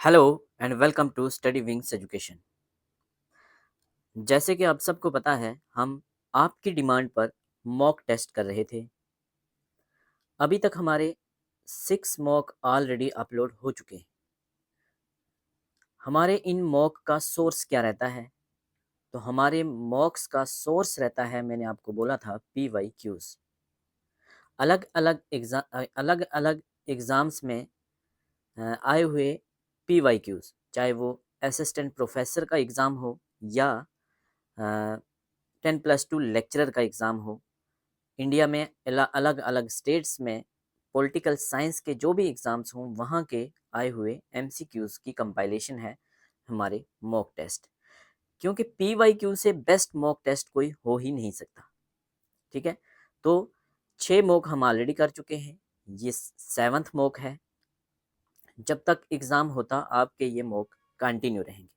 Hello and welcome to Study Wings Education. जैसे कि आप सबको पता है, हम आपकी डिमांड पर मॉक टेस्ट कर रहे थे। अभी तक हमारे 6 मॉक ऑलरेडी अपलोड हो चुके हैं। हमारे इन मॉक का सोर्स क्या रहता है? तो हमारे मॉक्स का सोर्स रहता है, मैंने आपको बोला था, PYQs। अलग अलग एग्ज़ाम्स में आए हुए PYQs, चाहे वो असिस्टेंट प्रोफेसर का एग्ज़ाम हो या 10+2 लेक्चरर का एग्ज़ाम हो। इंडिया में अलग अलग स्टेट्स में पॉलिटिकल साइंस के जो भी एग्ज़ाम्स हों, वहाँ के आए हुए MCQs की कंपाइलेशन है हमारे मॉक टेस्ट। क्योंकि PYQ से बेस्ट मॉक टेस्ट कोई हो ही नहीं सकता। ठीक है, तो 6 मॉक हम ऑलरेडी कर चुके हैं, ये 7th मॉक है। जब तक एग्ज़ाम होता आपके ये मॉक कंटिन्यू रहेंगे।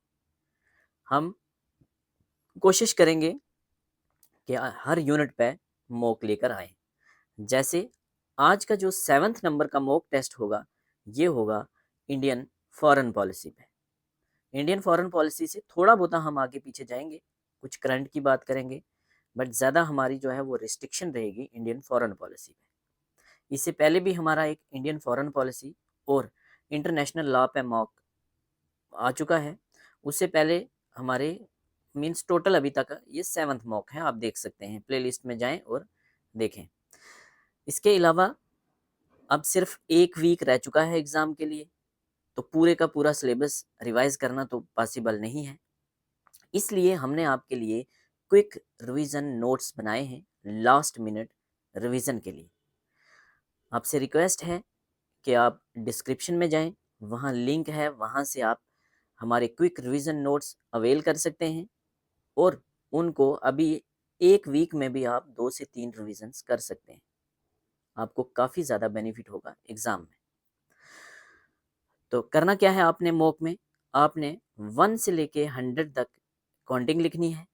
हम कोशिश करेंगे कि हर यूनिट पे मॉक लेकर आएँ। जैसे आज का जो 7th नंबर का मॉक टेस्ट होगा, ये होगा इंडियन फॉरेन पॉलिसी पे। इंडियन फॉरेन पॉलिसी से थोड़ा बहुत हम आगे पीछे जाएंगे, कुछ करंट की बात करेंगे, बट ज़्यादा हमारी जो है वो रिस्ट्रिक्शन रहेगी इंडियन फॉरेन पॉलिसी पे। इससे पहले भी हमारा एक इंडियन फॉरेन पॉलिसी और इंटरनेशनल लॉ पे मॉक आ चुका है। उससे पहले हमारे मीन्स टोटल अभी तक ये 7th मॉक है, आप देख सकते हैं, प्लेलिस्ट में जाएं और देखें। इसके अलावा अब सिर्फ 1 वीक रह चुका है एग्ज़ाम के लिए, तो पूरे का पूरा सिलेबस रिवाइज करना तो पॉसिबल नहीं है। इसलिए हमने आपके लिए क्विक रिवीजन नोट्स बनाए हैं लास्ट मिनट रिवीजन के लिए। आपसे रिक्वेस्ट है कि आप डिस्क्रिप्शन में जाएं, वहाँ लिंक है, वहाँ से आप हमारे क्विक रिवीजन नोट्स अवेल कर सकते हैं और उनको अभी 1 वीक में भी आप 2 से 3 रिविजन्स कर सकते हैं। आपको काफ़ी ज़्यादा बेनिफिट होगा एग्ज़ाम में। तो करना क्या है आपने मॉक में? आपने 1 से लेके 100 तक काउंटिंग लिखनी है।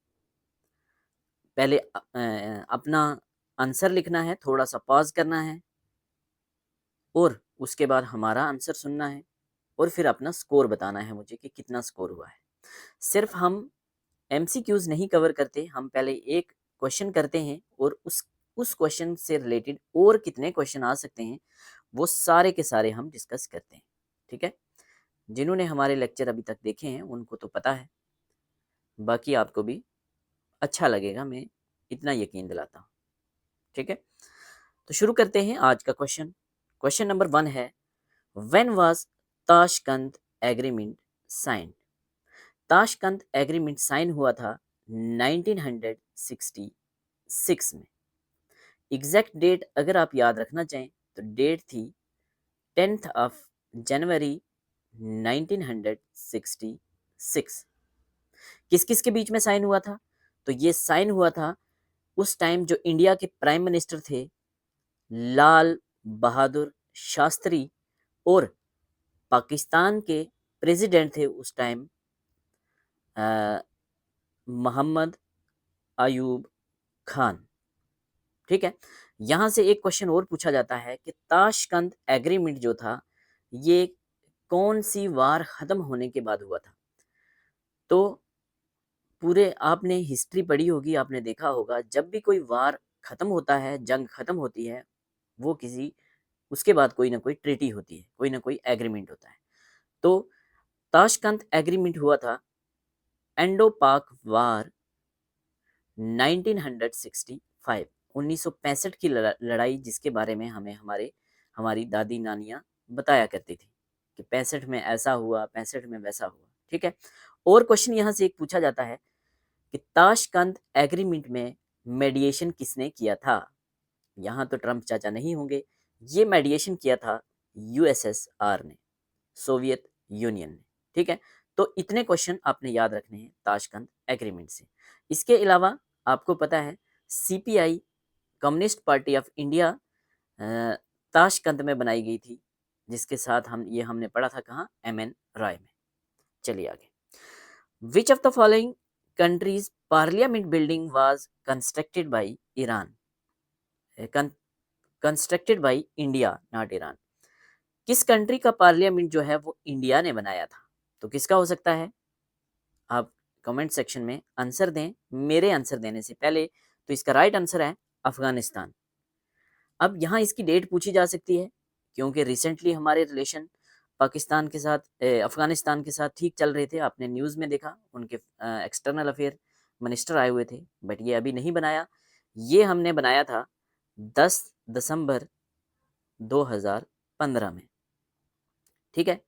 पहले अपना आंसर लिखना है, थोड़ा-सा पॉज़ करना है और उसके बाद हमारा आंसर सुनना है और फिर अपना स्कोर बताना है मुझे कि कितना स्कोर हुआ है। सिर्फ हम MCQs नहीं कवर करते, हम पहले एक क्वेश्चन करते हैं और उस क्वेश्चन से रिलेटेड और कितने क्वेश्चन आ सकते हैं, वो सारे के सारे हम डिस्कस करते हैं। ठीक है? जिन्होंने हमारे लेक्चर अभी तक देखे हैं उनको तो पता है, बाकी आपको भी अच्छा लगेगा, मैं इतना यकीन दिलाता हूँ। ठीक है, तो शुरू करते हैं आज का क्वेश्चन। क्वेश्चन नंबर 1 है, when was Tashkent agreement signed? Tashkent agreement sign हुआ था 1966 में। एग्जैक्ट डेट अगर आप याद रखना चाहें तो डेट थी 10th ऑफ जनवरी 1966। किस किस के बीच में साइन हुआ था? तो ये साइन हुआ था उस टाइम जो इंडिया के प्राइम मिनिस्टर थे, लाल बहादुर शास्त्री, और पाकिस्तान के प्रेसिडेंट थे उस टाइम मोहम्मद अयूब खान। ठीक है, यहाँ से एक क्वेश्चन और पूछा जाता है कि ताशकंद एग्रीमेंट जो था, ये कौन सी वार ख़त्म होने के बाद हुआ था? तो पूरे आपने हिस्ट्री पढ़ी होगी, आपने देखा होगा, जब भी कोई वार ख़त्म होता है, जंग ख़त्म होती है, वो किसी उसके बाद कोई ना कोई ट्रीटी होती है, कोई ना कोई एग्रीमेंट होता है। तो ताशकंद एग्रीमेंट हुआ था इंडो पाक वार 1965, 1965 की लड़ाई, जिसके बारे में हमें हमारी दादी नानियाँ बताया करती थी कि 65 में ऐसा हुआ, 65 में वैसा हुआ। ठीक है, और क्वेश्चन यहाँ से एक पूछा जाता है कि ताशकंद एग्रीमेंट में मेडिएशन किसने किया था? यहाँ तो ट्रम्प चाचा नहीं होंगे, ये मेडिएशन किया था USSR ने, सोवियत यूनियन ने। ठीक है, तो इतने क्वेश्चन आपने याद रखने हैं ताशकंद एग्रीमेंट से। इसके अलावा आपको पता है CPI, communist party of India, Tashkent में बनाई गई थी, जिसके साथ हमने पढ़ा था कहाँ? MN रॉय में। चलिए आगे। विच of the following countries parliament building was constructed by Iran? Constructed by India, not Iran. किस कंट्री का पार्लियामेंट जो है वो इंडिया ने बनाया था? तो किसका हो सकता है? आप कमेंट सेक्शन में आंसर दें। मेरे आंसर देने से पहले तो इसका राइट आंसर है अफगानिस्तान। अब यहाँ इसकी डेट पूछी जा सकती है क्योंकि रिसेंटली हमारे रिलेशन पाकिस्तान के साथ अफगानिस्तान के साथ ठीक चल रहे थे। आपने न्यूज़ में देखा उनके एक्सटर्नल अफेयर मिनिस्टर आए हुए थे, बट ये अभी नहीं बनाया। ये हमने बनाया था 10 दिसंबर 2015 में। ठीक है,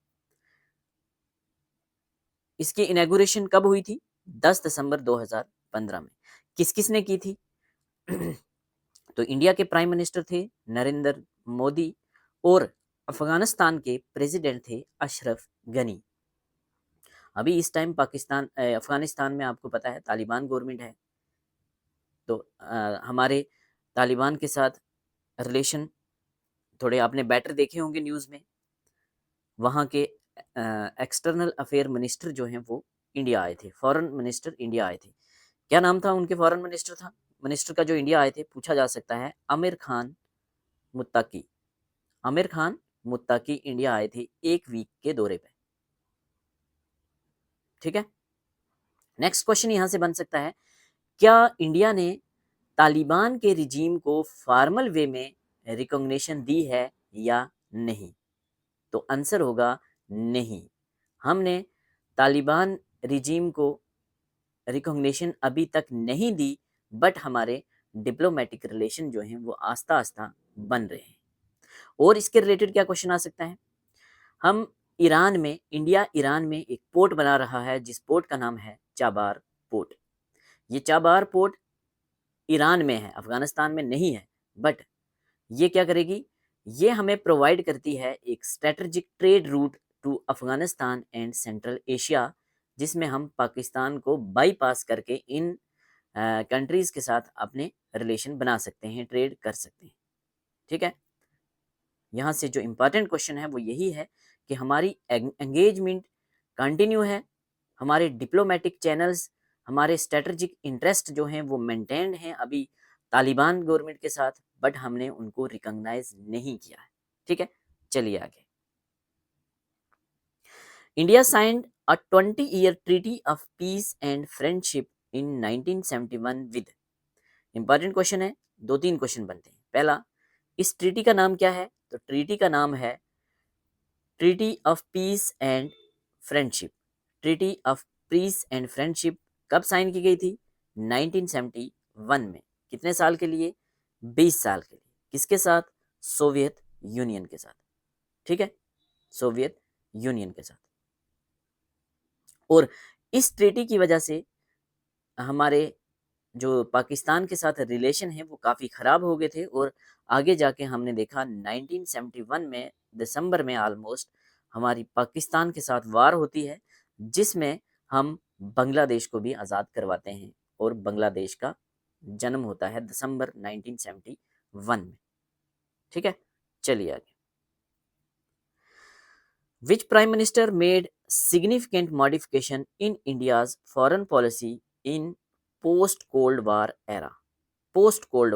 इसकी इनॉग्रेशन कब हुई थी? 10 दिसंबर 2015 में। किस किस ने की थी? तो इंडिया के प्राइम मिनिस्टर थे नरेंद्र मोदी और अफगानिस्तान के प्रेसिडेंट थे अशरफ गनी। अभी इस टाइम अफगानिस्तान में आपको पता है तालिबान गवर्नमेंट है, तो हमारे तालिबान के साथ रिलेशन थोड़े आपने बेटर देखे होंगे न्यूज़ में। वहाँ के एक्सटर्नल अफेयर मिनिस्टर जो हैं वो इंडिया आए थे, फॉरेन मिनिस्टर इंडिया आए थे। क्या नाम था उनके फॉरेन मिनिस्टर का जो इंडिया आए थे? पूछा जा सकता है आमिर खान मुत्ताकी। आमिर खान मुत्ताकी इंडिया आए थे 1 वीक के दौरे पे। ठीक है, नेक्स्ट क्वेश्चन यहां से बन सकता है, क्या इंडिया ने तालिबान के रिजीम को फॉर्मल वे में रिकॉग्निशन दी है या नहीं? तो आंसर होगा नहीं। हमने तालिबान रिजीम को रिकॉग्निशन अभी तक नहीं दी, बट हमारे डिप्लोमेटिक रिलेशन जो हैं वो आस्ता आस्ता बन रहे हैं। और इसके रिलेटेड क्या क्वेश्चन आ सकता है? हम इंडिया ईरान में एक पोर्ट बना रहा है जिस पोर्ट का नाम है चाबार पोर्ट। ये चाबार पोर्ट ईरान में है, अफगानिस्तान में नहीं है, बट ये क्या करेगी? ये हमें प्रोवाइड करती है एक strategic trade route to Afghanistan and Central Asia, जिसमें हम पाकिस्तान को बाईपास करके इन कंट्रीज के साथ अपने रिलेशन बना सकते हैं, ट्रेड कर सकते हैं। ठीक है, यहाँ से जो इम्पोर्टेंट क्वेश्चन है वो यही है कि हमारी एंगेजमेंट कंटिन्यू है, हमारे डिप्लोमेटिक चैनल्स, हमारे स्ट्रेटजिक इंटरेस्ट जो हैं वो मेंटेन्ड हैं अभी तालिबान गवर्नमेंट के साथ, बट हमने उनको रिकॉग्नाइज नहीं किया है। ठीक है, चलिए आगे। India signed a 20-year treaty of peace and friendship in 1971 with. Important question है, 2-3 क्वेश्चन बनते हैं। पहला, इस ट्रीटी का नाम क्या है? तो ट्रीटी का नाम है treaty of peace and friendship. Treaty of peace and friendship कब साइन की गई थी? 1971 में। कितने साल के लिए? 20 साल के लिए। किसके साथ? सोवियत यूनियन के साथ। ठीक है, सोवियत यूनियन के साथ। और इस ट्रीटी की वजह से हमारे जो पाकिस्तान के साथ रिलेशन है वो काफ़ी ख़राब हो गए थे, और आगे जाके हमने देखा 1971 में दिसंबर में ऑलमोस्ट हमारी पाकिस्तान के साथ वार होती है, जिसमें हम बांग्लादेश को भी आज़ाद करवाते हैं, और बांग्लादेश का जन्म होता है दिसंबर 1971 में। ठीक है, चलिए आगे। Which prime minister made significant modification in India's foreign policy in post Cold War era? Post Cold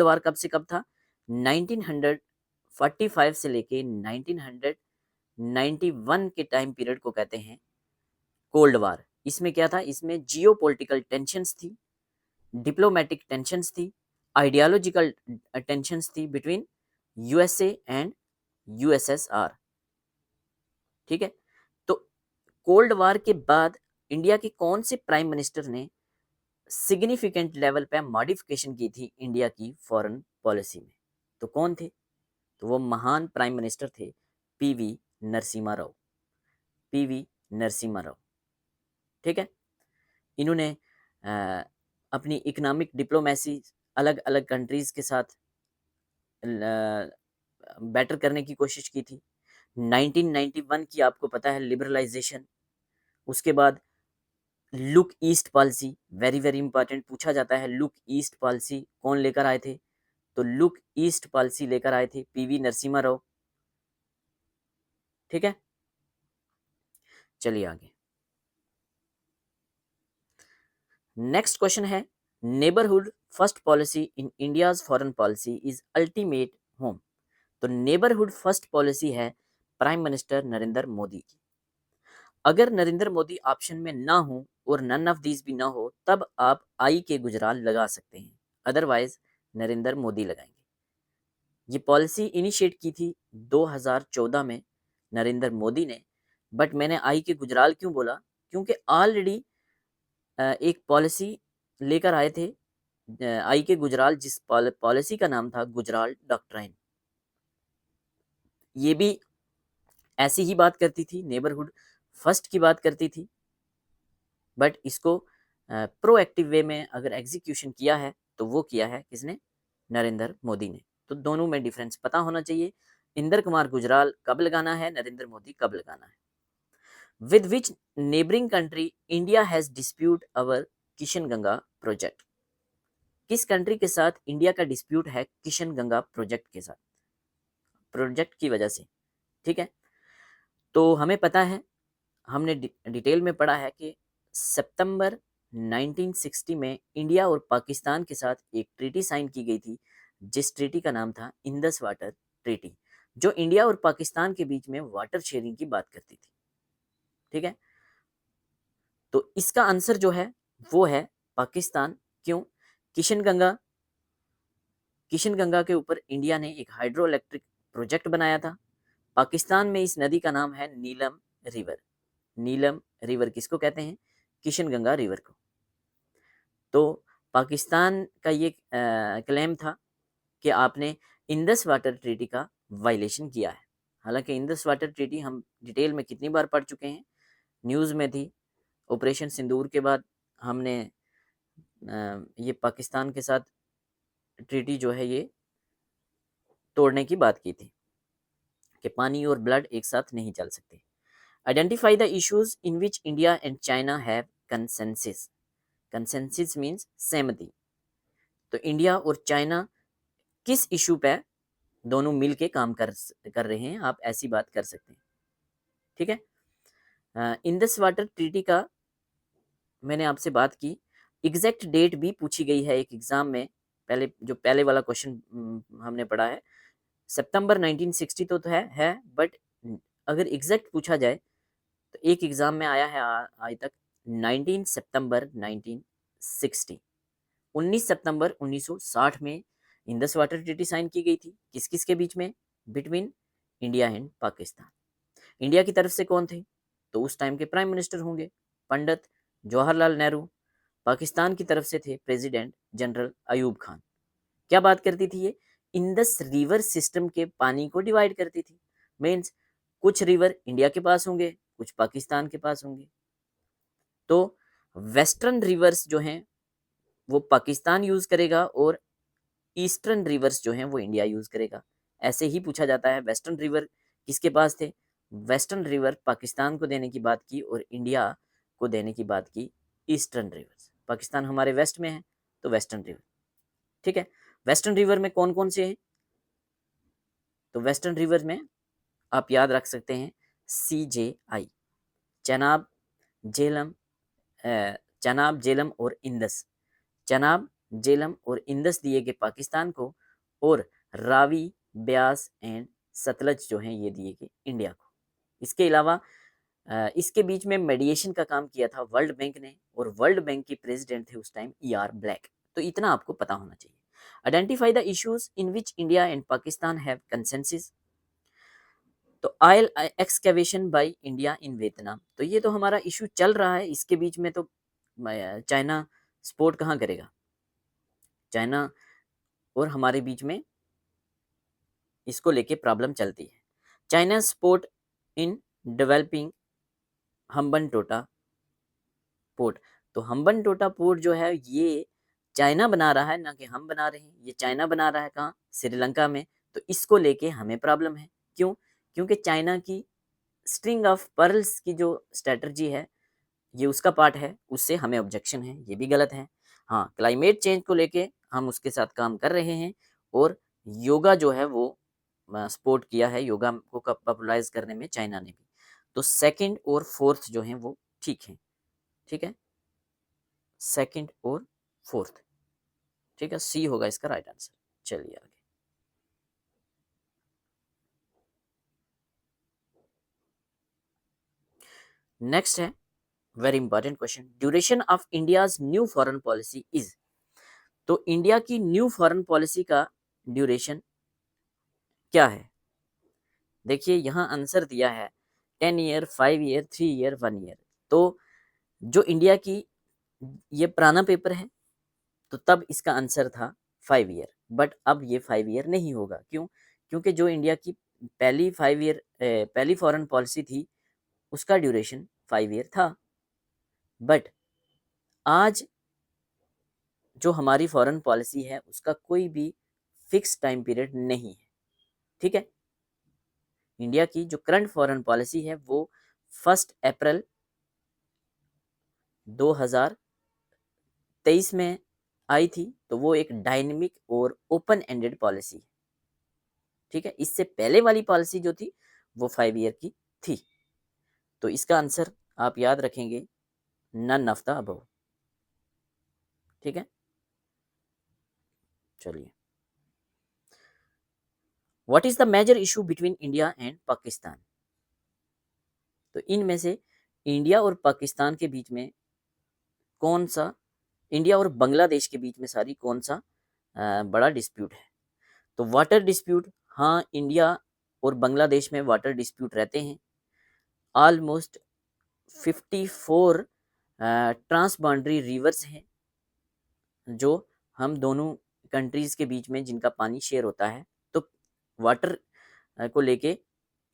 War कब से कब था? 1945 से लेके 1991 के टाइम पीरियड को कहते हैं कोल्ड वार। इसमें क्या था? इसमें जियो पॉलिटिकल टेंशंस थी, डिप्लोमेटिक टेंशंस थी, आइडियोलॉजिकल टेंशंस थी बिटवीन यूएसए एंड यूएसएसआर। ठीक है, तो कोल्ड वार के बाद इंडिया के कौन से प्राइम मिनिस्टर ने सिग्निफिकेंट लेवल पे मॉडिफिकेशन की थी इंडिया की फॉरेन पॉलिसी में? तो कौन थे? तो वो महान प्राइम मिनिस्टर थे पीवी नरसिम्हा राव। पीवी नरसिम्हा राव। ठीक है, इन्होंने अपनी इकोनॉमिक डिप्लोमेसी अलग अलग कंट्रीज के साथ बेटर करने की कोशिश की थी। 1991 की आपको पता है लिबरलाइजेशन। उसके बाद look East policy, very very important, पूछा जाता है लुक ईस्ट पॉलिसी कौन लेकर आए थे? तो लुक ईस्ट पॉलिसी लेकर आए थे पीवी नरसिम्हा राव। ठीक है, चलिए आगे। नेक्स्ट क्वेश्चन है, neighbourhood first policy in India's foreign policy is ultimate home. तो नेबरहुड फर्स्ट पॉलिसी है प्राइम मिनिस्टर नरेंद्र मोदी की। अगर नरेंद्र मोदी ऑप्शन में ना हो और नन ऑफ दीज भी ना हो, तब आप आई के गुजराल लगा सकते हैं, अदरवाइज नरेंद्र मोदी लगाएंगे। ये पॉलिसी इनिशिएट की थी 2014 में नरेंद्र मोदी ने, बट मैंने आई के गुजराल क्यों बोला, क्योंकि ऑलरेडी एक पॉलिसी लेकर आए थे आई के गुजराल, जिस पॉलिसी का नाम था गुजराल डॉक्ट्राइन। ये भी ऐसी ही बात करती थी, नेबरहुड फर्स्ट की बात करती थी, बट इसको प्रोएक्टिव वे में अगर एग्जीक्यूशन किया है तो वो किया है किसने, नरेंद्र मोदी ने। तो दोनों में डिफरेंस पता होना चाहिए, इंदर कुमार गुजराल कब लगाना है, नरेंद्र मोदी कब लगाना है। With which neighbouring country India has dispute our Kishan Ganga project, किस कंट्री के साथ इंडिया का डिस्प्यूट है किशन गंगा प्रोजेक्ट के साथ, प्रोजेक्ट की वजह से, ठीक है। तो हमें पता है, हमने डिटेल में पढ़ा है कि सितंबर 1960 में इंडिया और पाकिस्तान के साथ एक ट्रीटी साइन की गई थी, जिस ट्रीटी का नाम था इंदस वाटर ट्रीटी, जो इंडिया और पाकिस्तान के बीच में वाटर शेयरिंग की बात करती थी, ठीक है। तो इसका आंसर जो है वो है पाकिस्तान। क्यों? किशन गंगा, किशन गंगा के ऊपर इंडिया ने एक हाइड्रो इलेक्ट्रिक प्रोजेक्ट बनाया था। पाकिस्तान में इस नदी का नाम है नीलम रिवर। नीलम रिवर किसको कहते हैं? किशन गंगा रिवर को। तो पाकिस्तान का ये क्लेम था कि आपने इंदस वाटर ट्रीटी का वायलेशन किया है। हालांकि इंदस वाटर ट्रीटी हम डिटेल में कितनी बार पढ़ चुके हैं, न्यूज़ में थी। ऑपरेशन सिंदूर के बाद हमने ये पाकिस्तान के साथ ट्रीटी जो है ये तोड़ने की बात की थी कि पानी और ब्लड एक साथ नहीं चल सकते। Identify the issues in which India and China have consensus. Consensus means सहमति। तो इंडिया और चाइना किस इशू पे दोनों मिल के काम कर रहे हैं, आप ऐसी बात कर सकते हैं, ठीक है। इंदस वाटर ट्रीटी का मैंने आपसे बात की, एग्जैक्ट डेट भी पूछी गई है एक एग्जाम में। पहले वाला क्वेश्चन हमने पढ़ा है, सितंबर 1960 तो है, बट अगर एग्जैक्ट पूछा जाए तो एक एग्जाम में आया है आज तक 19 सितंबर 1960। 19 सितंबर 1960 में इंदस वाटर ट्रीटी साइन की गई थी, किस किस के बीच में? Between India and Pakistan. India की तरफ से कौन थे? तो उस टाइम के प्राइम मिनिस्टर होंगे पंडित जवाहरलाल नेहरू। पाकिस्तान की तरफ से थे प्रेसिडेंट जनरल अयूब खान। क्या बात करती थी ये? इंदस रिवर सिस्टम के पानी को डिवाइड करती थी। मीन्स कुछ रिवर इंडिया के पास होंगे, कुछ पाकिस्तान के पास होंगे। तो वेस्टर्न रिवर्स जो हैं वो पाकिस्तान यूज करेगा और ईस्टर्न रिवर्स जो हैं वो इंडिया यूज करेगा। ऐसे ही पूछा जाता है वेस्टर्न रिवर किसके पास थे? वेस्टर्न रिवर पाकिस्तान को देने की बात की और इंडिया को देने की बात की ईस्टर्न रिवर्स। पाकिस्तान हमारे वेस्ट में है तो वेस्टर्न रिवर, ठीक है। वेस्टर्न रिवर में कौन कौन से हैं? तो वेस्टर्न रिवर में आप याद रख सकते हैं CJI, चनाब, झेलम, चनाब, झेलम और इंदस। चनाब, झेलम और इंदस दिए गए पाकिस्तान को, और रावी, ब्यास एंड सतलज जो हैं ये दिए गए इंडिया को। इसके अलावा इसके बीच में मेडिएशन का काम किया था वर्ल्ड बैंक ने, और वर्ल्ड बैंक के प्रेसिडेंट थे उस टाइम ER ब्लैक। तो इतना आपको पता होना चाहिए। Identify the issues in which India and Pakistan have consensus. तो oil excavation by India in Vietnam, तो ये तो हमारा इशू चल रहा है। इसके बीच में तो चाइना सपोर्ट कहाँ करेगा? चाइना और हमारे बीच में इसको लेके प्रॉब्लम चलती है। China support in developing Hambantota port. तो हम्बन टोटा पोर्ट जो है ये चाइना बना रहा है, ना कि हम बना रहे हैं। ये चाइना बना रहा है कहाँ? श्रीलंका में। तो इसको लेके हमें प्रॉब्लम है। क्यों? क्योंकि चाइना की स्ट्रिंग ऑफ पर्ल्स की जो स्ट्रेटजी है ये उसका पार्ट है, उससे हमें ऑब्जेक्शन है, ये भी गलत है। हाँ, क्लाइमेट चेंज को लेके हम उसके साथ काम कर रहे हैं, और योगा जो है वो सपोर्ट किया है, योगा को पॉपुलराइज करने में चाइना ने भी। तो सेकंड और फोर्थ जो हैं वो ठीक है, ठीक है, सेकंड और फोर्थ, ठीक है, C होगा इसका राइट आंसर। चलिए आगे। नेक्स्ट है very important question, duration of India's new foreign policy is. तो इंडिया की न्यू फॉरेन पॉलिसी का ड्यूरेशन क्या है? देखिए यहाँ आंसर दिया है 10 ईयर, 5 ईयर, 3 ईयर, 1 ईयर। तो जो इंडिया की, ये पुराना पेपर है, तो तब इसका आंसर था 5 ईयर, बट अब ये 5 ईयर नहीं होगा। क्यों? क्योंकि जो इंडिया की पहली फॉरेन पॉलिसी थी उसका ड्यूरेशन 5 ईयर था, बट आज जो हमारी फॉरेन पॉलिसी है उसका कोई भी फिक्स टाइम पीरियड नहीं है। ठीक है, इंडिया की जो करंट फॉरेन पॉलिसी है वो 1 अप्रैल 2023 में आई थी, तो वो एक डायनेमिक और ओपन एंडेड पॉलिसी है। ठीक है, इससे पहले वाली पॉलिसी जो थी वो 5 ईयर की थी। तो इसका आंसर आप याद रखेंगे, नन ऑफ द अबव। ठीक है, चलिए, what is the major issue between India and Pakistan? तो इनमें से इंडिया और पाकिस्तान के बीच में कौन सा, इंडिया और बांग्लादेश के बीच में सारी कौन सा बड़ा डिस्प्यूट है? तो वाटर डिस्प्यूट, हाँ इंडिया और बांग्लादेश में वाटर डिस्प्यूट रहते हैं। ऑलमोस्ट 54 ट्रांस बाउंड्री रिवर्स हैं जो हम दोनों कंट्रीज के बीच में जिनका पानी शेयर होता है, तो वाटर को लेके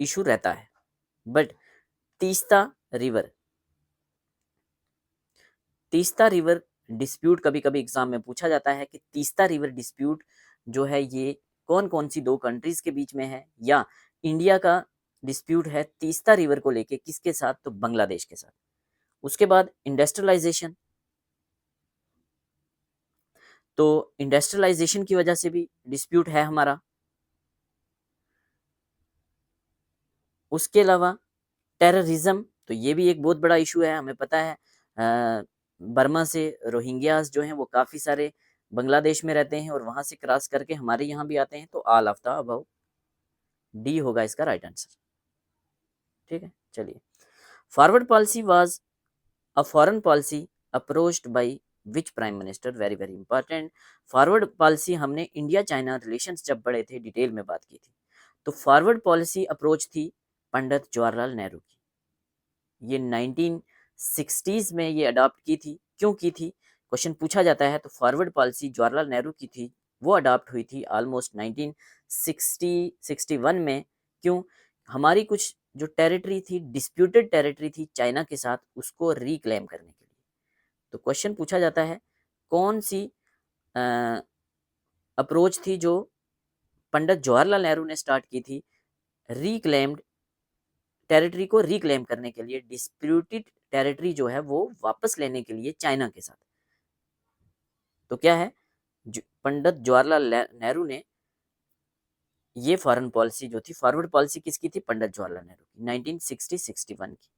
इशू रहता है। But Teesta river, Teesta river dispute कभी कभी एग्जाम में पूछा जाता है कि तीस्ता रिवर डिस्प्यूट जो है ये कौन कौन सी दो कंट्रीज के बीच में है, या इंडिया का डिस्प्यूट है तीस्ता रिवर को लेके किसके साथ, तो बांग्लादेश के साथ। उसके बाद इंडस्ट्रियलाइजेशन, तो इंडस्ट्रियलाइजेशन की वजह से भी डिस्प्यूट है हमारा। उसके अलावा टेररिज्म, तो ये भी एक बहुत बड़ा इशू है, हमें पता है बर्मा से रोहिंग्यास जो हैं वो काफ़ी सारे बांग्लादेश में रहते हैं और वहाँ से क्रॉस करके हमारे यहाँ भी आते हैं, तो all of the above, D होगा इसका राइट आंसर। ठीक है, चलिए, forward policy was a foreign policy approached by which prime minister? Very very important. Forward policy हमने इंडिया चाइना रिलेशंस जब बढ़े थे डिटेल में बात की थी, तो फॉरवर्ड पॉलिसी अप्रोच थी पंडित जवाहरलाल नेहरू की। ये 1960s में ये अडॉप्ट की थी। क्यों की थी, क्वेश्चन पूछा जाता है। तो फॉरवर्ड पॉलिसी जवाहरलाल नेहरू की थी, वो अडॉप्ट हुई थी ऑलमोस्ट 1961 में। क्यों? हमारी कुछ जो टेरिटरी थी, डिस्प्यूटेड टेरिटरी थी चाइना के साथ, उसको रिक्लेम करने के लिए। तो क्वेश्चन पूछा जाता है कौन सी अप्रोच थी जो पंडित जवाहरलाल नेहरू ने स्टार्ट की थी रिक्लेम्ड टेरिटरी को रिक्लेम करने के लिए, डिस्प्यूटेड टेरिटरी जो है वो वापस लेने के लिए चाइना के साथ। तो क्या है, पंडित जवाहरलाल नेहरू ने ये फॉरेन पॉलिसी जो थी, फॉरवर्ड पॉलिसी किसकी थी? पंडित जवाहरलाल नेहरू की, 1960-61 की।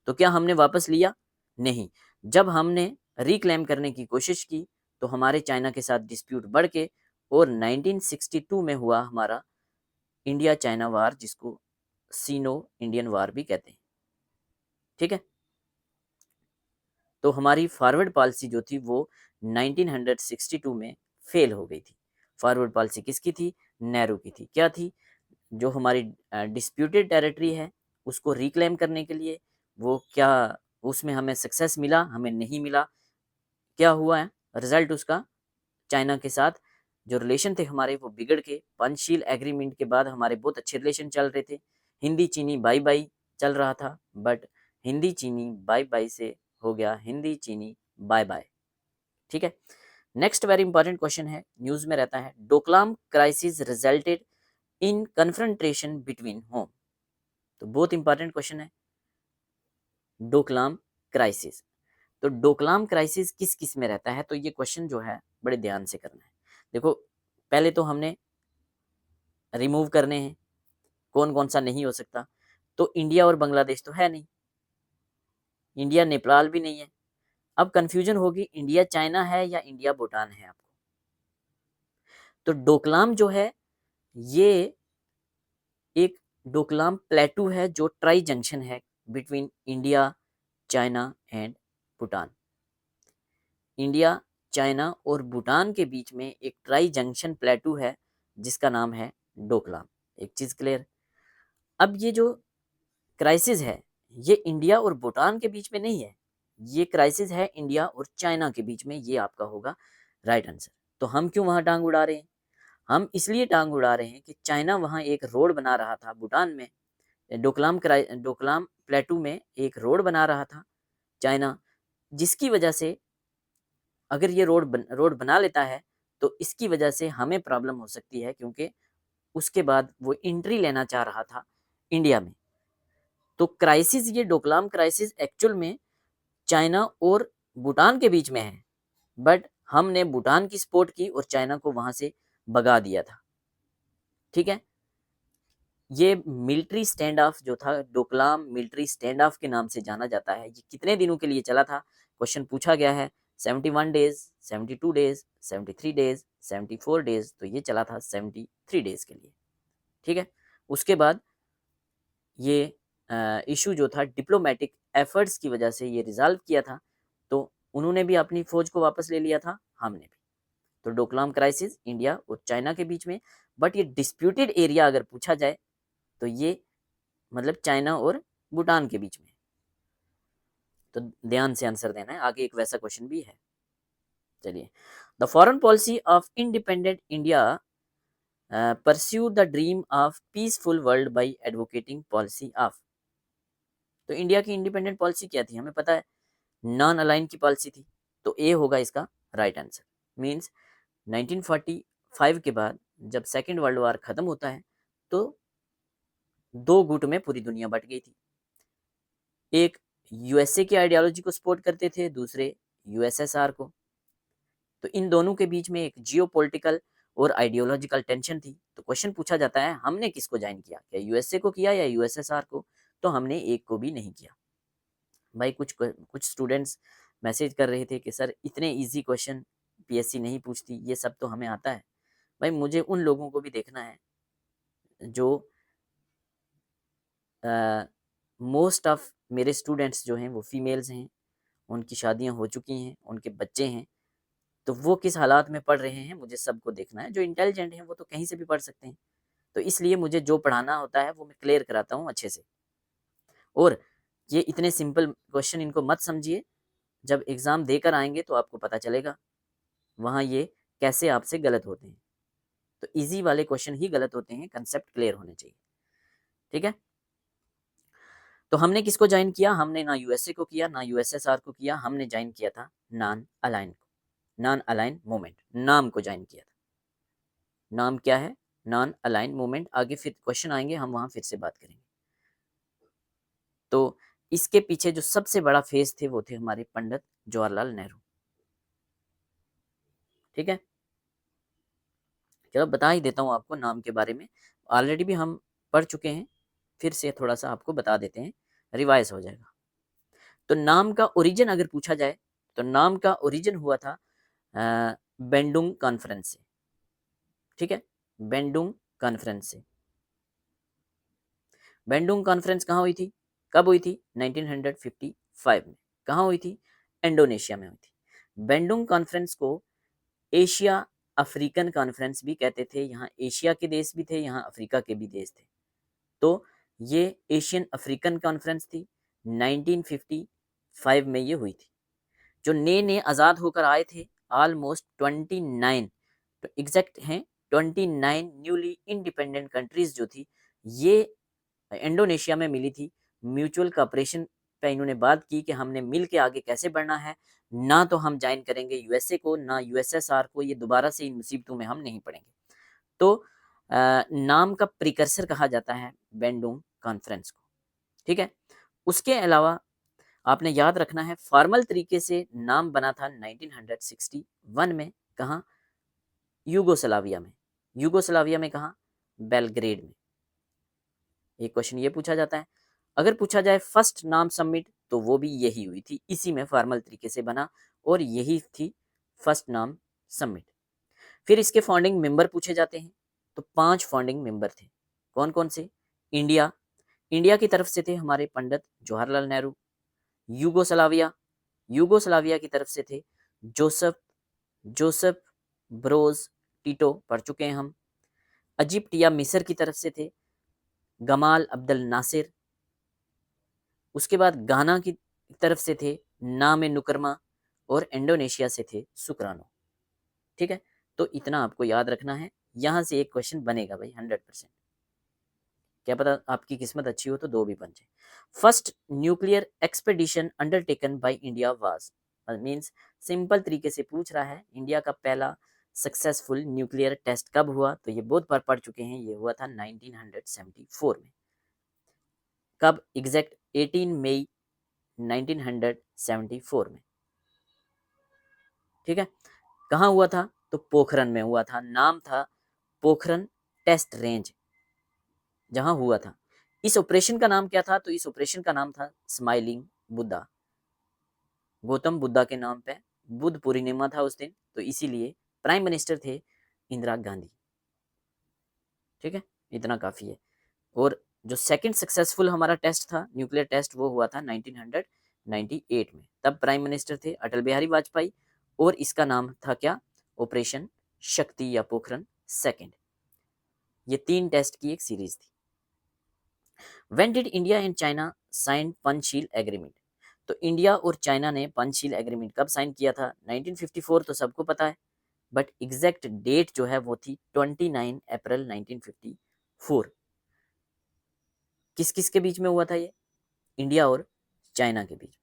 तो क्या हमने वापस लिया? नहीं। जब हमने रिक्लेम करने की कोशिश की तो हमारे चाइना के साथ डिस्प्यूट बढ़ के, और 1962 में हुआ हमारा इंडिया चाइना वार, जिसको सीनो इंडियन वार भी कहते हैं। ठीक है, तो हमारी फॉरवर्ड पॉलिसी जो थी वो 1962 में फेल हो गई थी। फॉरवर्ड पॉलिसी किसकी थी? नेहरू की थी। क्या थी? जो हमारी डिस्प्यूटेड टेरिटरी है उसको रिक्लेम करने के लिए, वो क्या उसमें हमें सक्सेस मिला? हमें नहीं मिला। क्या हुआ है रिजल्ट उसका? चाइना के साथ जो रिलेशन थे हमारे वो बिगड़ के, पंचशील एग्रीमेंट के बाद हमारे बहुत अच्छे रिलेशन चल रहे थे, हिंदी चीनी बाई बाई चल रहा था, बट हिंदी चीनी बाई बाई से हो गया हिंदी चीनी बाय बाय। ठीक है, नेक्स्ट वेरी इंपॉर्टेंट क्वेश्चन है, न्यूज में रहता है, Doklam crisis resulted in confrontation between home. तो बहुत इंपॉर्टेंट क्वेश्चन है, डोकलाम क्राइसिस। तो डोकलाम क्राइसिस किस किस में रहता है? तो ये क्वेश्चन जो है बड़े ध्यान से करना है। देखो, पहले तो हमने रिमूव करने हैं कौन कौन सा नहीं हो सकता। तो इंडिया और बांग्लादेश तो है नहीं, इंडिया नेपाल भी नहीं है। अब कंफ्यूजन होगी इंडिया चाइना है या इंडिया भूटान है आपको। तो डोकलाम जो है ये एक डोकलाम प्लेटू है जो ट्राई जंक्शन है between India China and Bhutan. India, China और भूटान के बीच में एक ट्राई जंक्शन प्लेटू है जिसका नाम है डोकलाम। एक चीज क्लियर। अब ये जो क्राइसिस है ये इंडिया और भूटान के बीच में नहीं है, ये क्राइसिस है इंडिया और चाइना के बीच में। ये आपका होगा राइट आंसर। तो हम क्यों वहां टांग उड़ा रहे हैं? हम इसलिए टांग उड़ा रहे हैं कि चाइना वहां एक रोड बना रहा था भूटान में, डोकलाम प्लेटू में एक रोड बना रहा था चाइना, जिसकी वजह से अगर ये रोड बना लेता है तो इसकी वजह से हमें प्रॉब्लम हो सकती है, क्योंकि उसके बाद वो एंट्री लेना चाह रहा था इंडिया में। तो क्राइसिस, ये डोकलाम क्राइसिस एक्चुअल में चाइना और भूटान के बीच में है, बट हमने भूटान की सपोर्ट की और चाइना को वहां से भगा दिया था। ठीक है। ये मिलिट्री स्टैंड ऑफ जो था, डोकलाम मिलिट्री स्टैंड ऑफ के नाम से जाना जाता है। ये कितने दिनों के लिए चला था? क्वेश्चन पूछा गया है 71 डेज, 72 डेज, 73 डेज, 74 डेज। तो ये चला था 73 डेज के लिए। ठीक है। उसके बाद ये इशू जो था डिप्लोमेटिक एफर्ट्स की वजह से ये रिजॉल्व किया था। तो उन्होंने भी अपनी फौज को वापस ले लिया था, हमने भी। तो डोकलाम क्राइसिस इंडिया और चाइना के बीच में, बट ये डिस्प्यूटेड एरिया अगर पूछा जाए तो ये मतलब चाइना और भूटान के बीच में। तो ध्यान से आंसर देना है, आगे एक वैसा क्वेश्चन भी है। चलिए, the foreign policy of independent India pursue the dream of peaceful world by advocating policy of. तो इंडिया की इंडिपेंडेंट पॉलिसी क्या थी? हमें पता है, नॉन अलाइन की पॉलिसी थी। तो ए होगा इसका राइट आंसर। मींस 1945 के बाद जब सेकेंड वर्ल्ड वॉर खत्म होता है तो दो गुट में पूरी दुनिया बट गई थी। एक यूएसए की आइडियोलॉजी को सपोर्ट करते थे, दूसरे यूएसएसआर को। तो इन दोनों के बीच में एक जियोपॉलिटिकल और आइडियोलॉजिकल टेंशन थी। तो क्वेश्चन पूछा जाता है हमने किसको ज्वाइन किया, क्या यूएसए को किया या यूएसएसआर को? तो हमने एक को भी नहीं किया। भाई कुछ स्टूडेंट्स मैसेज कर रहे थे कि सर इतने इजी क्वेश्चन पीएससी नहीं पूछती, ये सब तो हमें आता है। भाई मुझे उन लोगों को भी देखना है जो मोस्ट ऑफ मेरे स्टूडेंट्स जो हैं वो फीमेल्स हैं, उनकी शादियां हो चुकी हैं, उनके बच्चे हैं। तो वो किस हालात में पढ़ रहे हैं मुझे सबको देखना है। जो इंटेलिजेंट हैं वो तो कहीं से भी पढ़ सकते हैं। तो इसलिए मुझे जो पढ़ाना होता है वो मैं क्लियर कराता हूँ अच्छे से। और ये इतने सिंपल क्वेश्चन इनको मत समझिए, जब एग्ज़ाम देकर आएंगे तो आपको पता चलेगा वहाँ ये कैसे आपसे गलत होते हैं। तो इजी वाले क्वेश्चन ही गलत होते हैं, कंसेप्ट क्लियर होने चाहिए। ठीक है। तो हमने किसको ज्वाइन किया? हमने ना यूएसए को किया ना यूएसएसआर को किया, हमने ज्वाइन किया था नॉन अलाइन को। नॉन अलाइन मूवमेंट नाम को ज्वाइन किया था। नाम क्या है? Non align movement. आगे फिर क्वेश्चन आएंगे, हम वहां फिर से बात करेंगे। तो इसके पीछे जो सबसे बड़ा फेस थे वो थे हमारे पंडित जवाहरलाल नेहरू। ठीक है। चलो बता ही देता हूँ आपको नाम के बारे में, ऑलरेडी भी हम पढ़ चुके हैं, फिर से थोड़ा सा आपको बता देते हैं, रिवाइज हो जाएगा। तो नाम का ओरिजिन अगर पूछा जाए तो नाम का ओरिजिन हुआ था बेंडुंग कॉन्फ्रेंस से। ठीक है। बेंडुंग कॉन्फ्रेंस से। बेंडुंग कॉन्फ्रेंस कहाँ हुई थी? कब हुई थी? 1955 में। कहाँ हुई थी? इंडोनेशिया में हुई थी। बेंडुंग कॉन्फ्रेंस को एशिया अफ्रीकन कॉन्फ्रेंस भी कहते थे। यहाँ एशिया के देश भी थे, यहाँ अफ्रीका के भी देश थे। तो ये एशियन अफ्रीकन कॉन्फ्रेंस थी, 1955 में ये हुई थी। जो नए नए आज़ाद होकर आए थे ऑलमोस्ट 29, तो एग्जैक्ट हैं 29 न्यूली इंडिपेंडेंट कंट्रीज जो थी ये इंडोनेशिया में मिली थी। म्यूचुअल कॉपरेशन पे इन्होंने बात की कि हमने मिल के आगे कैसे बढ़ना है, ना तो हम ज्वाइन करेंगे यूएसए को ना यूएसएसआर को, ये दोबारा से इन मुसीबतों में हम नहीं पड़ेंगे। तो नाम का प्रिकर्सर कहा जाता है बेंडुंग कॉन्फ्रेंस को। ठीक है। उसके अलावा आपने याद रखना है फॉर्मल तरीके से नाम बना था 1961 में। कहाँ? यूगोस्लाविया में। यूगोस्लाविया में कहाँ? बेलग्रेड में। एक क्वेश्चन ये पूछा जाता है। अगर पूछा जाए फर्स्ट नाम सबमिट तो वो भी यही हुई थी, इसी में फॉर्मल तरीके से बना और यही थी फर्स्ट नाम सबमिट। फिर इसके फाउंडिंग मेंबर पूछे जाते हैं। तो 5 फाउंडिंग मेंबर थे। कौन कौन से? इंडिया की तरफ से थे हमारे पंडित जवाहरलाल नेहरू। यूगोस्लाविया, यूगोस्लाविया की तरफ से थे जोसेफ ब्रोज टीटो, पढ़ चुके हैं हम। इजिप्ट या मिस्र की तरफ से थे गमाल अब्दुल नासिर। उसके बाद गाना की तरफ से थे नामे नुकरमा, और इंडोनेशिया से थे सुकरानो। ठीक है, तो इतना आपको याद रखना है, यहाँ से एक क्वेश्चन बनेगा भाई 100%। क्या पता आपकी किस्मत अच्छी हो तो दो भी बन जाए। First nuclear expedition undertaken by India was, means simple तरीके से पूछ रहा है इंडिया का पहला सक्सेसफुल न्यूक्लियर टेस्ट कब हुआ, तो ये बहुत बार पढ़ चुके हैं, ये हुआ था 1974 में। कब एग्जैक्ट? 18 मई 1974 में। ठीक है, कहाँ हुआ था? तो पोखरन में हुआ था, नाम था पोखरन टेस्ट रेंज, जहां हुआ था। इस ऑपरेशन का नाम क्या था? तो इस ऑपरेशन का नाम था स्माइलिंग बुद्धा, गौतम बुद्धा के नाम पे। बुद्ध पूर्णिमा था उस दिन, तो इसीलिए प्राइम मिनिस्टर थे इंदिरा गांधी। ठीक है, इतना काफी है। और जो सेकंड सक्सेसफुल हमारा टेस्ट था, न्यूक्लियर टेस्ट, वो हुआ था 1998 में। तब प्राइम मिनिस्टर थे अटल बिहारी वाजपेयी, और इसका नाम था क्या? ऑपरेशन शक्ति या पोखरन सेकंड। ये 3 टेस्ट की एक सीरीज थी। When did India and China sign Panchsheel agreement? तो इंडिया और चाइना ने पंचशील एग्रीमेंट कब साइन किया था? 1954 तो सबको पता है, बट एग्जैक्ट डेट जो है वो थी 29 अप्रैल 1954। किस किस के बीच में हुआ था ये? इंडिया और चाइना के बीच में।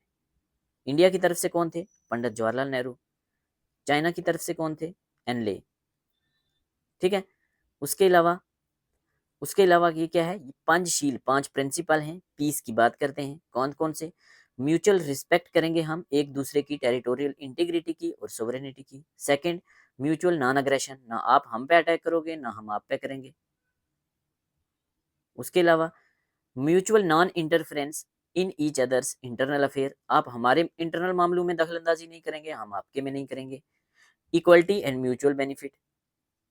इंडिया की तरफ से कौन थे? पंडित जवाहरलाल नेहरू। चाइना की तरफ से कौन थे? एनले। ठीक है, उसके अलावा ये क्या है? पंचशील, 5 प्रिंसिपल हैं। पीस की बात करते हैं, कौन कौन से? म्यूचुअल रिस्पेक्ट करेंगे हम एक दूसरे की टेरिटोरियल इंटीग्रिटी की और सोवरेनिटी की। सेकंड, म्यूचुअल नॉन अग्रेशन, ना आप हम पे अटैक करोगे ना हम आप पे करेंगे। उसके अलावा mutual non interference in each others internal affair, आप हमारे इंटरनल मामलों में दखलंदाजी नहीं करेंगे, हम आपके में नहीं करेंगे। इक्वलिटी एंड म्यूचुअल बेनिफिट,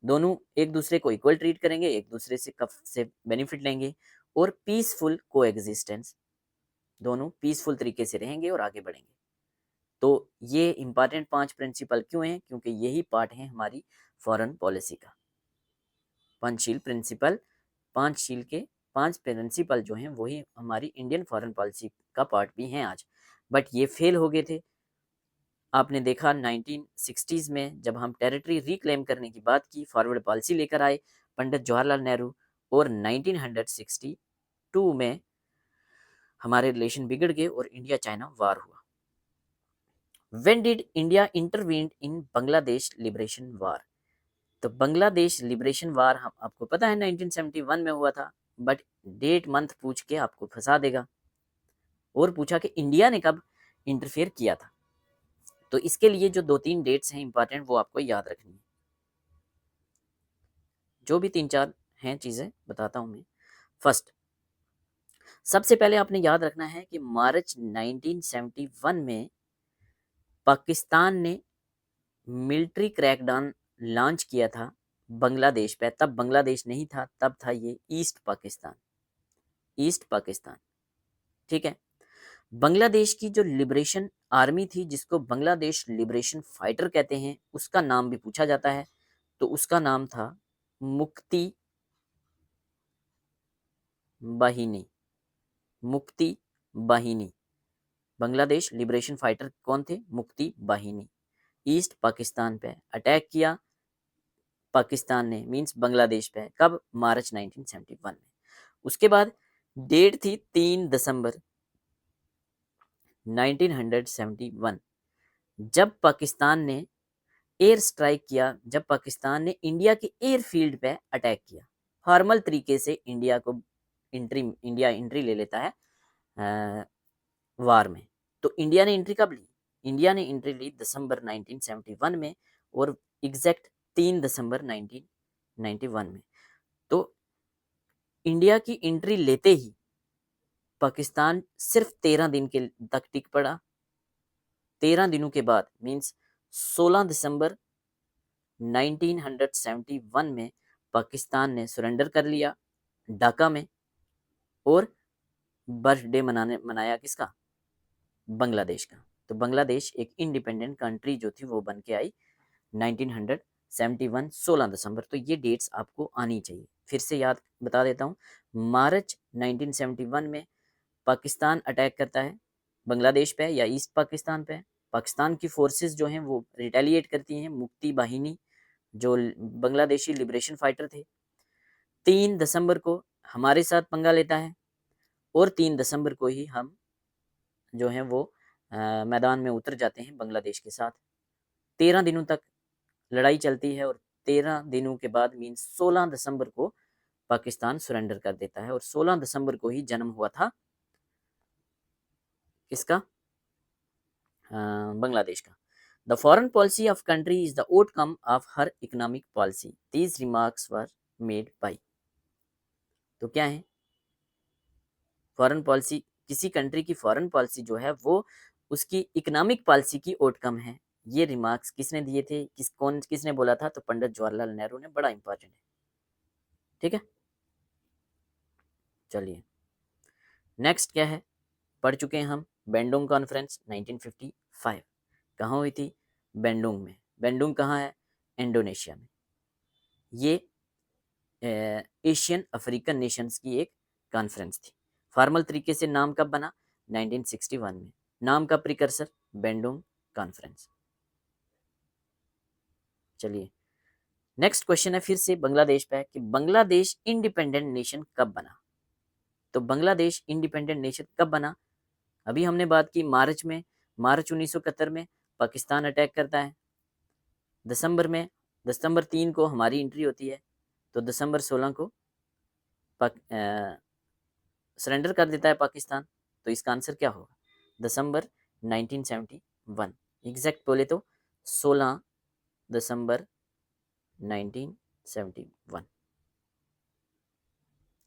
दोनों एक दूसरे को इक्वल ट्रीट करेंगे, एक दूसरे से कब से बेनिफिट लेंगे। और पीसफुल को एग्जिस्टेंस, दोनों पीसफुल तरीके से रहेंगे और आगे बढ़ेंगे। तो ये इंपॉर्टेंट 5 प्रिंसिपल क्यों हैं? क्योंकि यही पार्ट है हमारी फॉरेन पॉलिसी का। पंचशील प्रिंसिपल, 5 शील के 5 प्रिंसिपल जो हैं वही हमारी इंडियन फॉरेन पॉलिसी का पार्ट भी हैं आज, बट ये फेल हो गए थे। आपने देखा 1960s में जब हम टेरिटरी रिक्लेम करने की बात की, फॉरवर्ड पॉलिसी लेकर आए पंडित जवाहरलाल नेहरू, और 1962 में हमारे रिलेशन बिगड़ गए और इंडिया चाइना वार हुआ। When did India intervene in Bangladesh liberation war? तो बांग्लादेश लिबरेशन वार हम आपको पता है 1971 में हुआ था, बट डेट मंथ पूछ के आपको फंसा देगा। और पूछा कि इंडिया ने कब इंटरफेयर किया था, तो इसके लिए जो 2-3 डेट्स हैं इंपॉर्टेंट, वो आपको याद रखनी है। जो भी 3-4 हैं चीजें बताता हूं मैं। फर्स्ट, सबसे पहले आपने याद रखना है कि मार्च 1971 में पाकिस्तान ने मिलिट्री क्रैकडाउन लॉन्च किया था बांग्लादेश पे। तब बांग्लादेश नहीं था, तब था ये ईस्ट पाकिस्तान, ईस्ट पाकिस्तान। ठीक है, बांग्लादेश की जो लिबरेशन आर्मी थी, जिसको बांग्लादेश लिबरेशन फाइटर कहते हैं, उसका नाम भी पूछा जाता है, तो उसका नाम था मुक्ति बाहिनी, मुक्ति बाहिनी। बांग्लादेश लिबरेशन फाइटर कौन थे? मुक्ति बाहिनी। ईस्ट पाकिस्तान पे अटैक किया पाकिस्तान ने, मींस बांग्लादेश पे। कब? मार्च 1971 में। उसके बाद डेट थी 3 दिसंबर 1971, जब पाकिस्तान ने एयर स्ट्राइक किया, जब पाकिस्तान ने इंडिया के एयरफील्ड पे अटैक किया। फॉर्मल तरीके से इंडिया एंट्री ले लेता है वार में। तो इंडिया ने एंट्री कब ली? इंडिया ने एंट्री ली दिसंबर 1971 में, और एग्जैक्ट 3 दिसंबर 1991 में। तो इंडिया की एंट्री लेते ही पाकिस्तान सिर्फ 13 दिन के तक टिक पड़ा। 13 दिनों के बाद, मींस 16 दिसंबर 1971 में पाकिस्तान ने सरेंडर कर लिया ढाका में। और बर्थडे मनाया किसका? बांग्लादेश का। तो बांग्लादेश एक इंडिपेंडेंट कंट्री जो थी वो बन के आई 1971 16 दिसंबर। तो ये डेट्स आपको आनी चाहिए। फिर से याद बता देता हूँ, मार्च 1971 में पाकिस्तान अटैक करता है बांग्लादेश पे या ईस्ट पाकिस्तान पे। पाकिस्तान की फोर्सेस जो हैं वो रिटेलिएट करती हैं, मुक्ति बाहिनी जो बांग्लादेशी लिबरेशन फाइटर थे। 3 दिसंबर को हमारे साथ पंगा लेता है और 3 दिसंबर को ही हम जो हैं वो मैदान में उतर जाते हैं बांग्लादेश के साथ। 13 दिनों तक लड़ाई चलती है और 13 दिनों के बाद मीन्स 16 दिसंबर को पाकिस्तान सरेंडर कर देता है और 16 दिसंबर को ही जन्म हुआ था किसका? बांग्लादेश का। The foreign policy of country is the outcome of her economic policy. These remarks were made by. तो क्या है फॉरेन पॉलिसी? किसी कंट्री की फॉरेन पॉलिसी जो है वो उसकी इकोनॉमिक पॉलिसी की आउटकम है। ये रिमार्क्स किसने दिए थे, किसने बोला था? तो पंडित जवाहरलाल नेहरू ने। बड़ा इंपॉर्टेंट है, ठीक है। चलिए नेक्स्ट क्या है, पढ़ चुके हैं हम बैंडोंग कॉन्फ्रेंस 1955। कहाँ हुई थी? बैंडोंग में। बैंडोंग कहाँ है? इंडोनेशिया में। ये एशियन अफ्रीकन नेशंस की एक कॉन्फ्रेंस थी। फॉर्मल तरीके से नाम कब बना? 1961 में। नाम का प्रिकर्सर बैंडोंग कॉन्फ्रेंस। चलिए नेक्स्ट क्वेश्चन है फिर से बांग्लादेश पे कि बांग्लादेश इंडिपेंडेंट नेशन कब बना? तो बांग्लादेश इंडिपेंडेंट नेशन कब बना? अभी हमने बात की मार्च में। मार्च 1971 में पाकिस्तान अटैक करता है। दिसंबर 3 को हमारी एंट्री होती है। तो दिसंबर 16 को सरेंडर कर देता है पाकिस्तान। तो इसका आंसर क्या होगा? दिसंबर 1971। एग्जैक्ट बोले तो 16 दिसंबर 1971।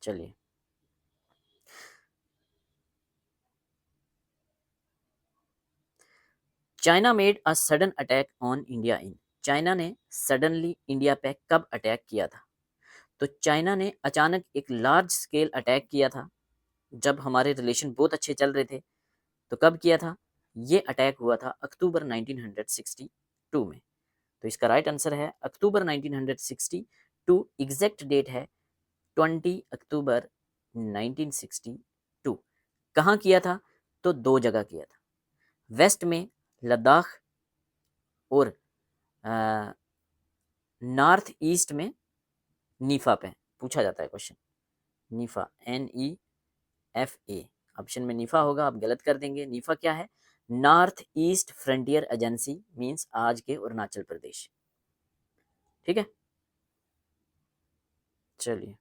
चलिए China made a sudden attack on India in. China ने सडनली इंडिया पे कब अटैक किया था? तो चाइना ने अचानक एक लार्ज स्केल अटैक किया था जब हमारे रिलेशन बहुत अच्छे चल रहे थे। तो कब किया था? ये अटैक हुआ था अक्टूबर 1962 में। तो इसका राइट आंसर है अक्टूबर 1962। एग्जैक्ट डेट है 20 अक्टूबर 1962। कहाँ किया था? तो 2 जगह किया था, वेस्ट में लद्दाख और नॉर्थ ईस्ट में नीफा पे। पूछा जाता है क्वेश्चन, नीफा NEFA। ऑप्शन में नीफा होगा, आप गलत कर देंगे। नीफा क्या है? North east frontier agency, means आज के अरुणाचल प्रदेश, ठीक है। चलिए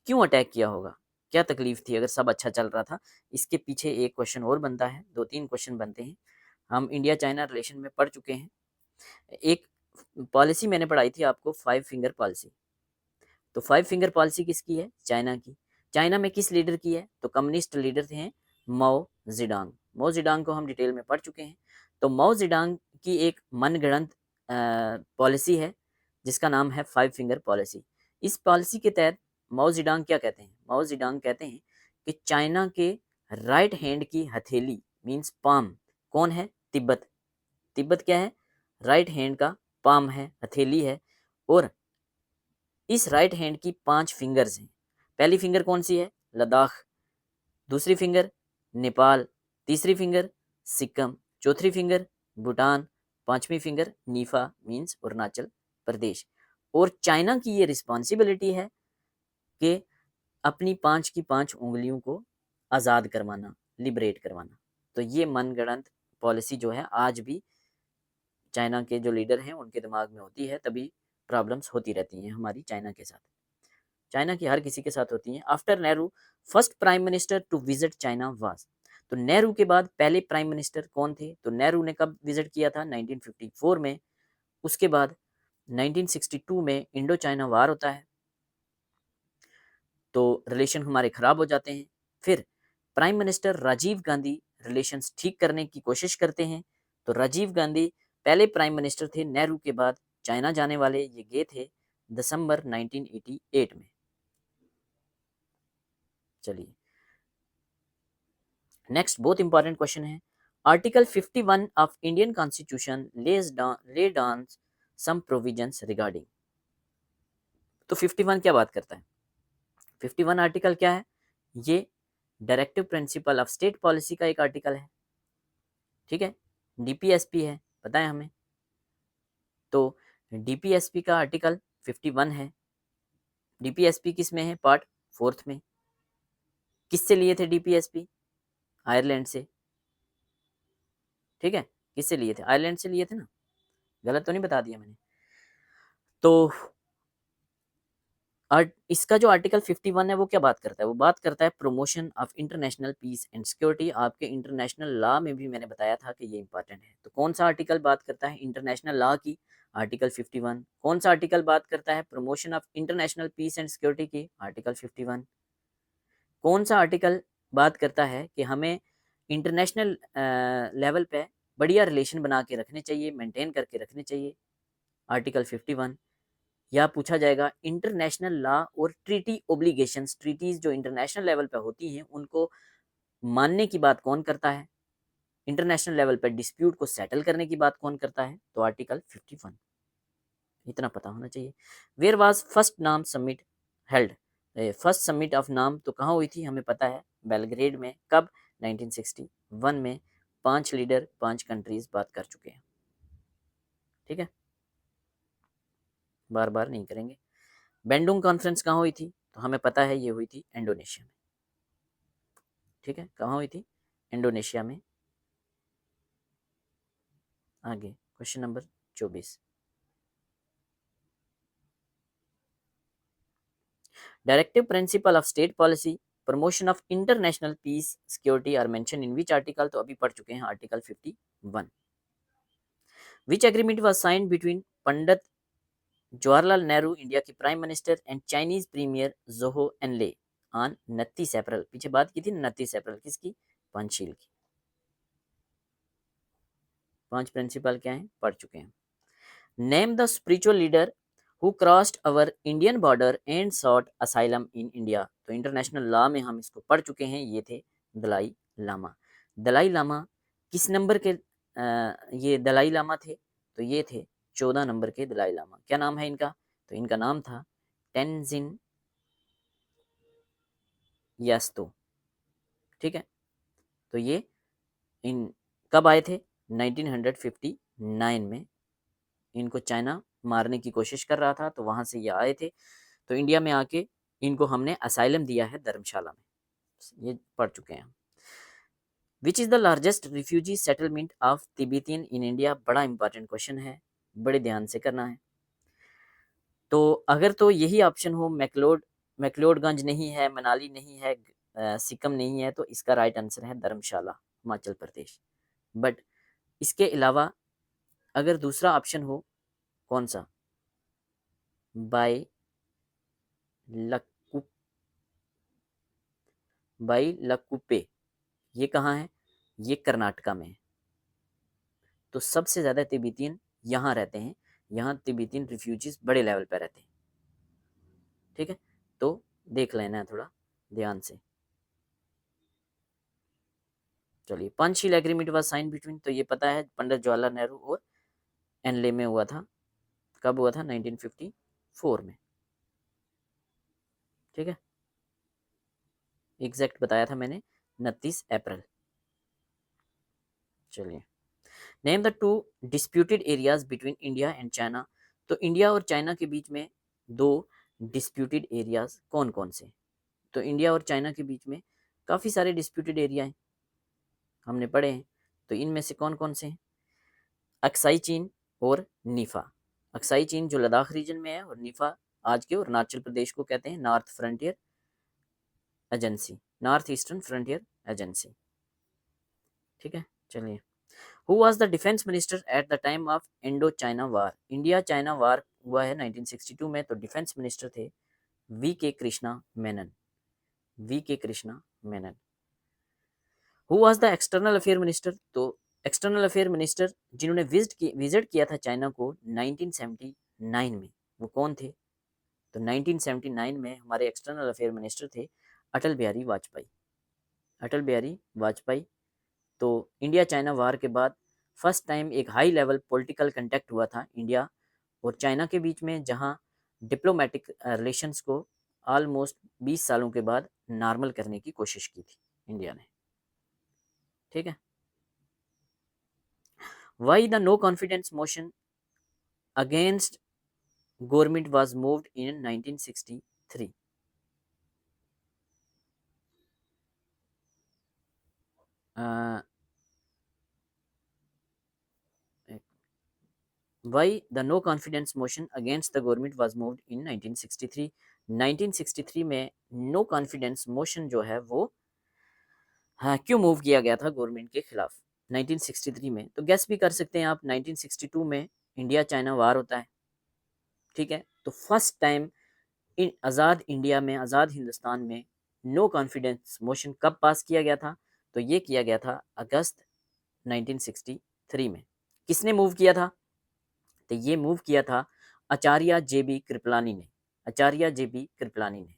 क्यों अटैक किया होगा? क्या तकलीफ थी अगर सब अच्छा चल रहा था? इसके पीछे एक क्वेश्चन और बनता है, 2-3 क्वेश्चन बनते हैं। हम इंडिया चाइना रिलेशन में पढ़ चुके हैं। एक पॉलिसी मैंने पढ़ाई थी आपको, 5 फिंगर पॉलिसी। तो 5 फिंगर पॉलिसी किसकी है? चाइना की। चाइना में किस लीडर की है? तो कम्युनिस्ट लीडर थे माओ जेडांग। माओ जेडांग को हम डिटेल में पढ़ चुके हैं। तो माओ जेडांग की एक मनगढ़ंत पॉलिसी है जिसका नाम है 5 फिंगर पॉलिसी। इस पॉलिसी के तहत माओ जेडांग क्या कहते हैं? माओ जेडांग कहते हैं कि चाइना के राइट हैंड की हथेली मीन्स पाम कौन है? तिब्बत। तिब्बत क्या है? राइट हैंड का पाम है, हथेली है। और इस राइट हैंड की 5 फिंगर्स हैं। पहली फिंगर कौन सी है? लद्दाख। दूसरी फिंगर नेपाल। तीसरी फिंगर सिक्किम। चौथी फिंगर भूटान। पांचवी finger Nipah means Arunachal Pradesh. और चाइना की ये रिस्पॉन्सिबिलिटी है कि अपनी 5 की 5 उंगलियों को आज़ाद करवाना, लिबरेट करवाना। तो ये मनगढ़ंत पॉलिसी जो है आज भी चाइना के जो लीडर हैं उनके दिमाग में होती है, तभी प्रॉब्लम्स होती रहती हैं हमारी चाइना के साथ। चाइना की हर किसी के साथ होती हैं। After Nehru first prime minister to visit China was. तो नेहरू के बाद पहले प्राइम मिनिस्टर कौन थे? तो नेहरू ने कब विजिट किया था? 1954 में। उसके बाद 1962 में इंडो चाइना वार होता है तो रिलेशन हमारे खराब हो जाते हैं। फिर prime minister Rajiv Gandhi relations ठीक करने की कोशिश करते हैं। तो राजीव गांधी पहले प्राइम मिनिस्टर थे नेहरू के बाद चाइना जाने वाले। ये गए थे दिसंबर 1988 में। चलिए नेक्स्ट बहुत इंपॉर्टेंट क्वेश्चन है। Article 51 of Indian constitution lay down some provisions regarding. तो 51 क्या बात करता है? 51 आर्टिकल क्या है? ये directive principle of state policy का एक आर्टिकल है, ठीक है। डीपीएसपी है, पता है हमें। तो डीपीएसपी का आर्टिकल 51 है। डीपीएसपी किस में है? पार्ट 4 में। किससे लिए थे डीपीएसपी? आयरलैंड से, ठीक है। किससे लिए थे? आयरलैंड से लिए थे ना, गलत तो नहीं बता दिया मैंने? तो इसका जो आर्टिकल 51 है वो क्या बात करता है? वो बात करता है promotion of international peace and security. आपके इंटरनेशनल लॉ में भी मैंने बताया था कि ये इंपॉर्टेंट है। तो कौन सा आर्टिकल बात करता है इंटरनेशनल लॉ की? आर्टिकल 51। कौन सा आर्टिकल बात करता है promotion of international peace and security की? आर्टिकल 51। कौन सा आर्टिकल बात करता है कि हमें इंटरनेशनल लेवल पे बढ़िया रिलेशन बना के रखने चाहिए, मेंटेन करके रखने चाहिए? आर्टिकल 51। या पूछा जाएगा इंटरनेशनल लॉ और ट्रीटी ओब्लिगेशंस, ट्रीटीज जो इंटरनेशनल लेवल पे होती हैं उनको मानने की बात कौन करता है? इंटरनेशनल लेवल पे डिस्प्यूट को सेटल करने की बात कौन करता है? तो आर्टिकल 51। इतना पता होना चाहिए। वेयर वाज फर्स्ट नाम summit held? First summit of नाम तो कहाँ हुई थी? हमें पता है, बेलग्रेड में। कब? 1961 में। 5 लीडर 5 कंट्रीज बात कर चुके हैं, ठीक है, बार बार नहीं करेंगे। बैंडुंग कॉन्फ्रेंस कहाँ हुई थी? तो हमें पता है ये हुई थी इंडोनेशिया में, ठीक है। कहाँ हुई थी? इंडोनेशिया में। आगे question number 24। Directive principle of state policy promotion of international peace security are mention in which article? तो अभी पढ़ चुके हैं, article 51। Which agreement was signed between Pandit Jawaharlal Nehru, India के prime minister, and Chinese premier Zhou Enlai on 29 April? पीछे बात की थी 29 अप्रैल, किसकी? पंचशील की। 5 प्रिंसिपल क्या हैं? पढ़ चुके हैं। Name the spiritual leader who crossed our Indian border and sought asylum in India? तो इंटरनेशनल लॉ में हम इसको पढ़ चुके हैं, ये थे दलाई लामा। दलाई लामा किस नंबर के ये दलाई लामा थे? तो ये थे 14 नंबर के दलाई लामा। क्या नाम है इनका? तो इनका नाम था टेंजिन यास्तो, ठीक है। तो ये इन कब आए थे? 1959 में। इनको चाइना मारने की कोशिश कर रहा था, तो वहां से ये आए थे। तो इंडिया में आके इनको हमने असाइलम दिया है धर्मशाला में, ये पढ़ चुके हैं। Which is the largest refugee settlement of Tibetan in India? बड़ा इंपॉर्टेंट क्वेश्चन है, बड़े ध्यान से करना है। तो अगर तो यही ऑप्शन हो, मैक्लोडगंज नहीं है, मनाली नहीं है, सिक्किम नहीं है, तो इसका राइट आंसर है धर्मशाला, हिमाचल प्रदेश। बट इसके अलावा अगर दूसरा ऑप्शन हो, कौन सा? बाई लक्कु बाई लक्कुपे, ये कहाँ है? ये कर्नाटका में है। तो सबसे ज़्यादा तिब्बतियन यहाँ रहते हैं, यहाँ तिब्बतियन रिफ्यूजीज बड़े लेवल पर रहते हैं, ठीक है। तो देख लेना है थोड़ा ध्यान से। चलिए, Panchsheel agreement was sign between, तो ये पता है पंडित जवाहरलाल नेहरू और एनले में हुआ था। कब हुआ था? 1954 में, ठीक है। एग्जैक्ट बताया था मैंने, 29 अप्रैल। चलिए, name the two disputed areas between India and China. तो इंडिया और चाइना के बीच में 2 डिस्प्यूटेड एरियाज कौन कौन से? तो इंडिया और चाइना के बीच में काफ़ी सारे डिस्प्यूटेड एरिया हैं, हमने पढ़े हैं। तो इनमें से कौन कौन से हैं? अक्साई चीन और नीफा। अक्साई चीन जो लद्दाख रीजन में है, और नीफा आज के अरुणाचल प्रदेश को कहते हैं north frontier agency, north eastern frontier agency, ठीक है। चलिए, who was the defence minister at the time of Indo China war? India China war हुआ है 1962 में, तो डिफेंस मिनिस्टर थे वी के कृष्णा मेनन, वी के Krishna Menon. Who was the external affair minister? तो एक्सटर्नल अफेयर मिनिस्टर जिन्होंने विजिट किया था चाइना को 1979 में, वो कौन थे? तो 1979 में हमारे एक्सटर्नल अफेयर मिनिस्टर थे अटल बिहारी वाजपेयी। अटल बिहारी वाजपेयी। तो इंडिया चाइना वार के बाद फर्स्ट टाइम एक हाई लेवल पॉलिटिकल कंटेक्ट हुआ था इंडिया और चाइना के बीच में, जहां डिप्लोमेटिक रिलेशंस को ऑलमोस्ट 20 सालों के बाद नॉर्मल करने की कोशिश की थी इंडिया ने। ठीक है। Why the no confidence motion against government was moved in 1963। Why the no confidence motion against the government was moved in 1963। 1963 में नो कॉन्फिडेंस मोशन जो है वो हाँ क्यों मूव किया गया था गवर्नमेंट के खिलाफ 1963 में? तो गैस भी कर सकते हैं आप, 1962 में इंडिया चाइना वार होता है। ठीक है। तो first time in Azad India में, आज़ाद हिंदुस्तान में नो कॉन्फिडेंस मोशन कब पास किया गया था? तो ये किया गया था अगस्त 1963 में। किसने मूव किया था? तो ये मूव किया था आचार्य JB कृपलानी ने। आचार्य JB कृपलानी ने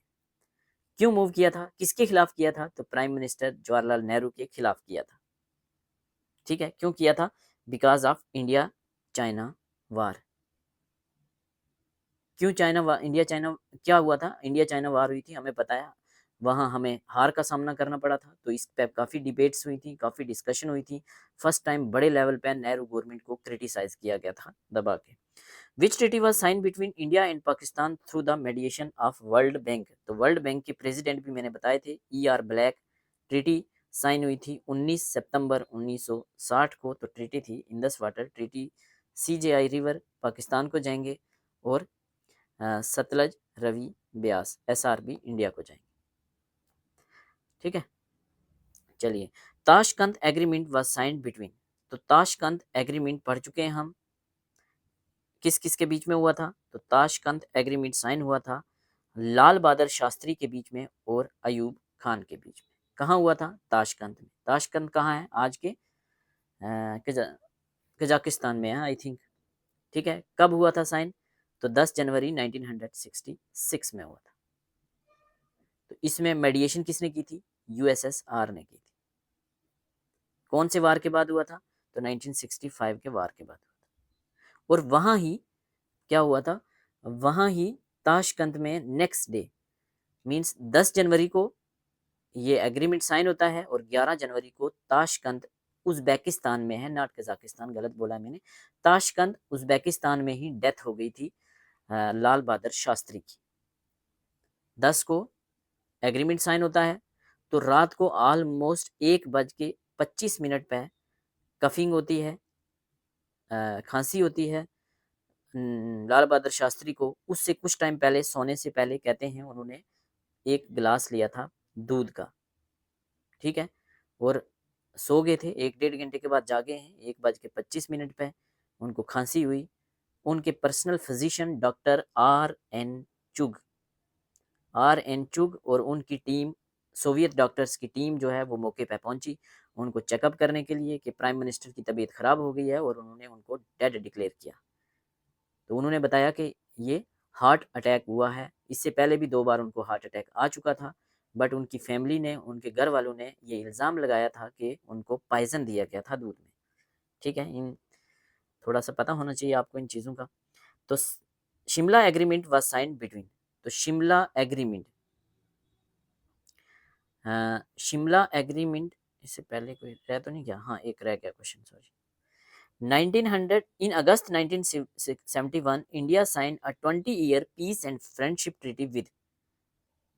क्यों मूव किया था, किसके खिलाफ किया था? तो प्राइम मिनिस्टर जवाहरलाल नेहरू के खिलाफ किया था। ठीक है। क्यों किया था? Because of India China war. क्यों चाइना वार, इंडिया चाइना क्या हुआ था? इंडिया चाइना वार हुई थी, हमें पता है। वहाँ हमें हार का सामना करना पड़ा था, तो इस पे काफ़ी डिबेट्स हुई थी, काफ़ी डिस्कशन हुई थी। फर्स्ट टाइम बड़े लेवल पे नेहरू गवर्नमेंट को क्रिटिसाइज किया गया था दबा के। Which treaty was sign between India and Pakistan through the mediation of World Bank? तो वर्ल्ड बैंक के प्रेसिडेंट भी मैंने बताए थे, ER ब्लैक। ट्रीटी साइन हुई थी 19 सितंबर 1960 को। तो ट्रीटी थी Indus water treaty. CJI river Pakistan को जाएंगे और सतलज रवि ब्यास SRB इंडिया को जाएंगे। ठीक है। चलिए, Tashkent agreement was signed between. तो ताशकंद एग्रीमेंट पढ़ चुके हैं हम, किस किस के बीच में हुआ था? तो ताशकंद एग्रीमेंट साइन हुआ था लाल बहादुर शास्त्री के बीच में और अयूब खान के बीच में। कहाँ हुआ था? ताशकंद में। ताशकंद कहाँ है? आज के कजाकिस्तान में है आई थिंक। ठीक है। कब हुआ था साइन? तो 10 जनवरी 1966 में हुआ था। तो इसमें मेडिएशन किसने की थी? USSR ने की थी। कौन से वार के बाद हुआ था? तो 1965 के वार के बाद हुआ था। और वहाँ ही क्या हुआ था? वहाँ ही ताशकंद में नेक्स्ट डे मीन्स 10 जनवरी को ये एग्रीमेंट साइन होता है और 11 जनवरी को ताशकंद उज़्बेकिस्तान में है, नॉट कजाकिस्तान, गलत बोला मैंने। ताशकंद उज़्बेकिस्तान में ही डेथ हो गई थी लाल बहादुर शास्त्री की। 10 को एग्रीमेंट साइन होता है, तो रात को ऑलमोस्ट 1:25 पे कफिंग होती है, खांसी होती है लाल बहादुर शास्त्री को। उससे कुछ टाइम पहले, सोने से पहले, कहते हैं उन्होंने एक गिलास लिया था दूध का। ठीक है। और सो गए थे, 1-1.5 घंटे के बाद जागे हैं 1:25 पे। उनको खांसी हुई। उनके personal physician doctor R N Chugh और उनकी टीम, सोवियत डॉक्टर्स की टीम जो है वो मौके पे पहुंची उनको चेकअप करने के लिए कि प्राइम मिनिस्टर की तबीयत खराब हो गई है, और उन्होंने उनको डेड डिक्लेयर किया। तो उन्होंने बताया कि ये हार्ट अटैक हुआ है। इससे पहले भी 2 बार उनको हार्ट अटैक आ चुका था, बट उनकी फैमिली ने, उनके घर वालों ने ये इल्ज़ाम लगाया था कि उनको पॉइजन दिया गया था दूध में। ठीक है। इन थोड़ा सा पता होना चाहिए आपको इन चीज़ों का। तो Shimla agreement was signed between. तो शिमला एग्रीमेंट, इससे पहले कोई रह तो नहीं गया? हाँ, एक रह गया question, sorry. 1900 in August 1971 India signed a 20-year peace and friendship treaty with।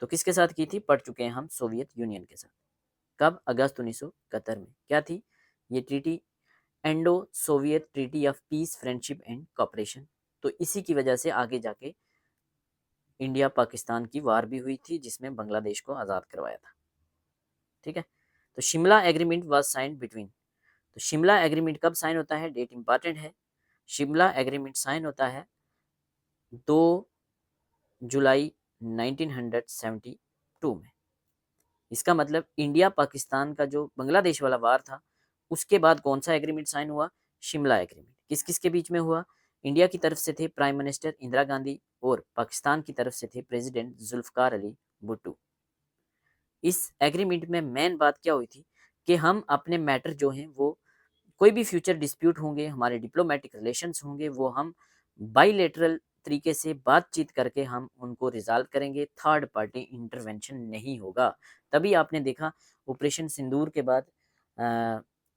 तो किसके साथ की थी? पढ़ चुके हैं हम, सोवियत यूनियन के साथ। कब? अगस्त 1971 में। क्या थी ये treaty? Endo Soviet treaty of peace friendship and cooperation. तो इसी की वजह से आगे जाके इंडिया पाकिस्तान की वार भी हुई थी, जिसमें बांग्लादेश को आज़ाद करवाया था। ठीक है। तो Shimla agreement was signed between. तो शिमला एग्रीमेंट कब साइन होता है? डेट इंपॉर्टेंट है। शिमला एग्रीमेंट साइन होता है 2 जुलाई 1972 में। इसका मतलब इंडिया पाकिस्तान का जो बांग्लादेश वाला वार था, उसके बाद कौन सा एग्रीमेंट साइन हुआ? शिमला एग्रीमेंट। किस किस के बीच में हुआ? इंडिया की तरफ से थे प्राइम मिनिस्टर इंदिरा गांधी और पाकिस्तान की तरफ से थे प्रेसिडेंट जुल्फकार अली भुट्टो। इस एग्रीमेंट में मेन बात क्या हुई थी कि हम अपने मैटर जो हैं वो कोई भी फ्यूचर डिस्प्यूट होंगे, हमारे डिप्लोमेटिक रिलेशंस होंगे, वो हम बाइलेटरल तरीके से बातचीत करके हम उनको रिजॉल्व करेंगे, थर्ड पार्टी इंटरवेंशन नहीं होगा। तभी आपने देखा ऑपरेशन सिंदूर के बाद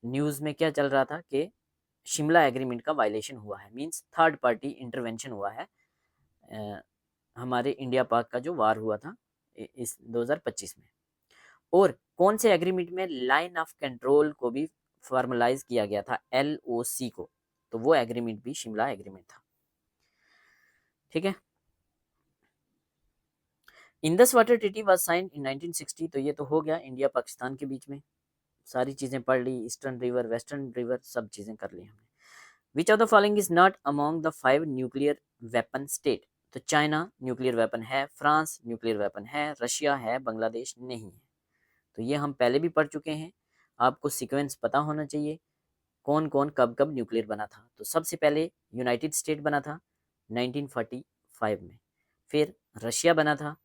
न्यूज़ में क्या चल रहा था कि शिमला एग्रीमेंट का वायलेशन हुआ है, मींस थर्ड पार्टी इंटरवेंशन हुआ है अ, हमारे इंडिया पाक का जो वार हुआ था इस 2025 में। और कौन से एग्रीमेंट में लाइन ऑफ कंट्रोल को भी फॉर्मलाइज किया गया था, LOC को, तो वो एग्रीमेंट भी शिमला एग्रीमेंट था। ठीक है। Indus water treaty was sign in 1960, तो ये तो हो गया इंडिया पाकिस्तान के बीच में, सारी चीज़ें पढ़ ली, ईस्टर्न रिवर वेस्टर्न रिवर सब चीज़ें कर ली हमने। विच of the following is not among the 5 nuclear weapon state, तो चाइना न्यूक्लियर वेपन है, फ्रांस न्यूक्लियर वेपन है, रशिया है, बांग्लादेश नहीं है। तो ये हम पहले भी पढ़ चुके हैं, आपको सीक्वेंस पता होना चाहिए कौन कौन कब कब न्यूक्लियर बना था। तो सबसे पहले यूनाइटेड स्टेट बना था 1945 में, फिर रशिया बना था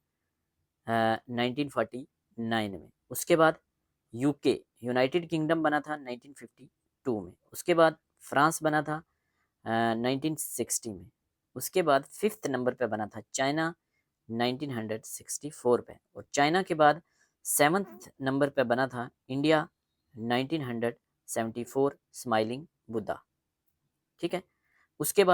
1949 में, उसके बाद यूके यूनाइटेड किंगडम बना था 1952 में, उसके बाद फ्रांस बना था 1960 में, उसके बाद फिफ्थ नंबर पे बना था चाइना 1964 पे, और चाइना के बाद सेवन्थ नंबर पे बना था इंडिया 1974 स्माइलिंग बुद्धा। ठीक है। उसके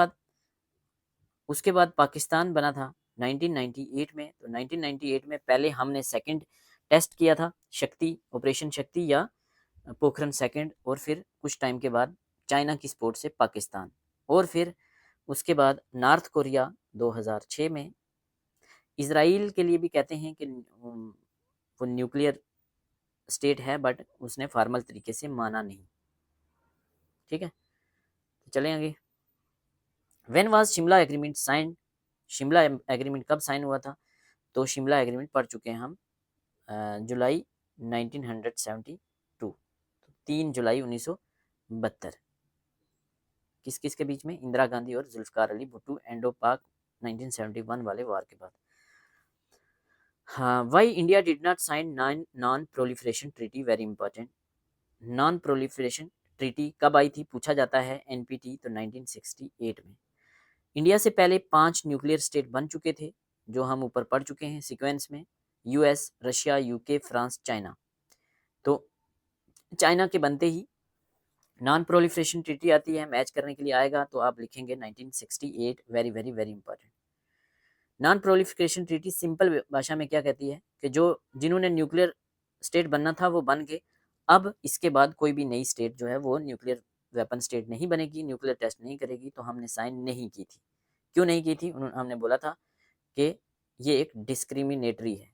बाद पाकिस्तान बना था 1998 में, तो 1998 में पहले हमने सेकंड टेस्ट किया था शक्ति, ऑपरेशन शक्ति या पोखरण सेकंड, और फिर कुछ टाइम के बाद चाइना की सपोर्ट से पाकिस्तान, और फिर उसके बाद नॉर्थ कोरिया 2006 में। इसराइल के लिए भी कहते हैं कि वो न्यूक्लियर स्टेट है, बट उसने फॉर्मल तरीके से माना नहीं। ठीक है, तो चलें आगे। When was Shimla agreement sign, Shimla agreement कब साइन हुआ था, तो शिमला एग्रीमेंट पढ़ चुके हैं हम जुलाई 1972, तो 3 जुलाई 1972, किस किस के बीच में, इंदिरा गांधी और जुल्फकार अली भुट्टो, एंडो पाक 1971 वाले वार के बाद। हाँ, why India did not sign non proliferation treaty, very important. Non proliferation treaty कब आई थी पूछा जाता है, NPT, तो 1968 में। इंडिया से पहले 5 न्यूक्लियर स्टेट बन चुके थे, जो हम ऊपर पढ़ चुके हैं सीक्वेंस में, US, Russia, UK, France, China. तो चाइना के बनते ही नॉन प्रोलिफरेशन ट्रीटी आती है, मैच करने के लिए आएगा तो आप लिखेंगे 1968, very very very important. Non proliferation treaty simple भाषा में क्या कहती है कि जो जिन्होंने न्यूक्लियर स्टेट बनना था वो बन गए, अब इसके बाद कोई भी नई स्टेट जो है वो न्यूक्लियर वेपन स्टेट नहीं बनेगी, न्यूक्लियर टेस्ट नहीं करेगी, तो हमने साइन नहीं की थी। क्यों नहीं की थी, हमने बोला था कि ये एक डिस्क्रिमिनेटरी है,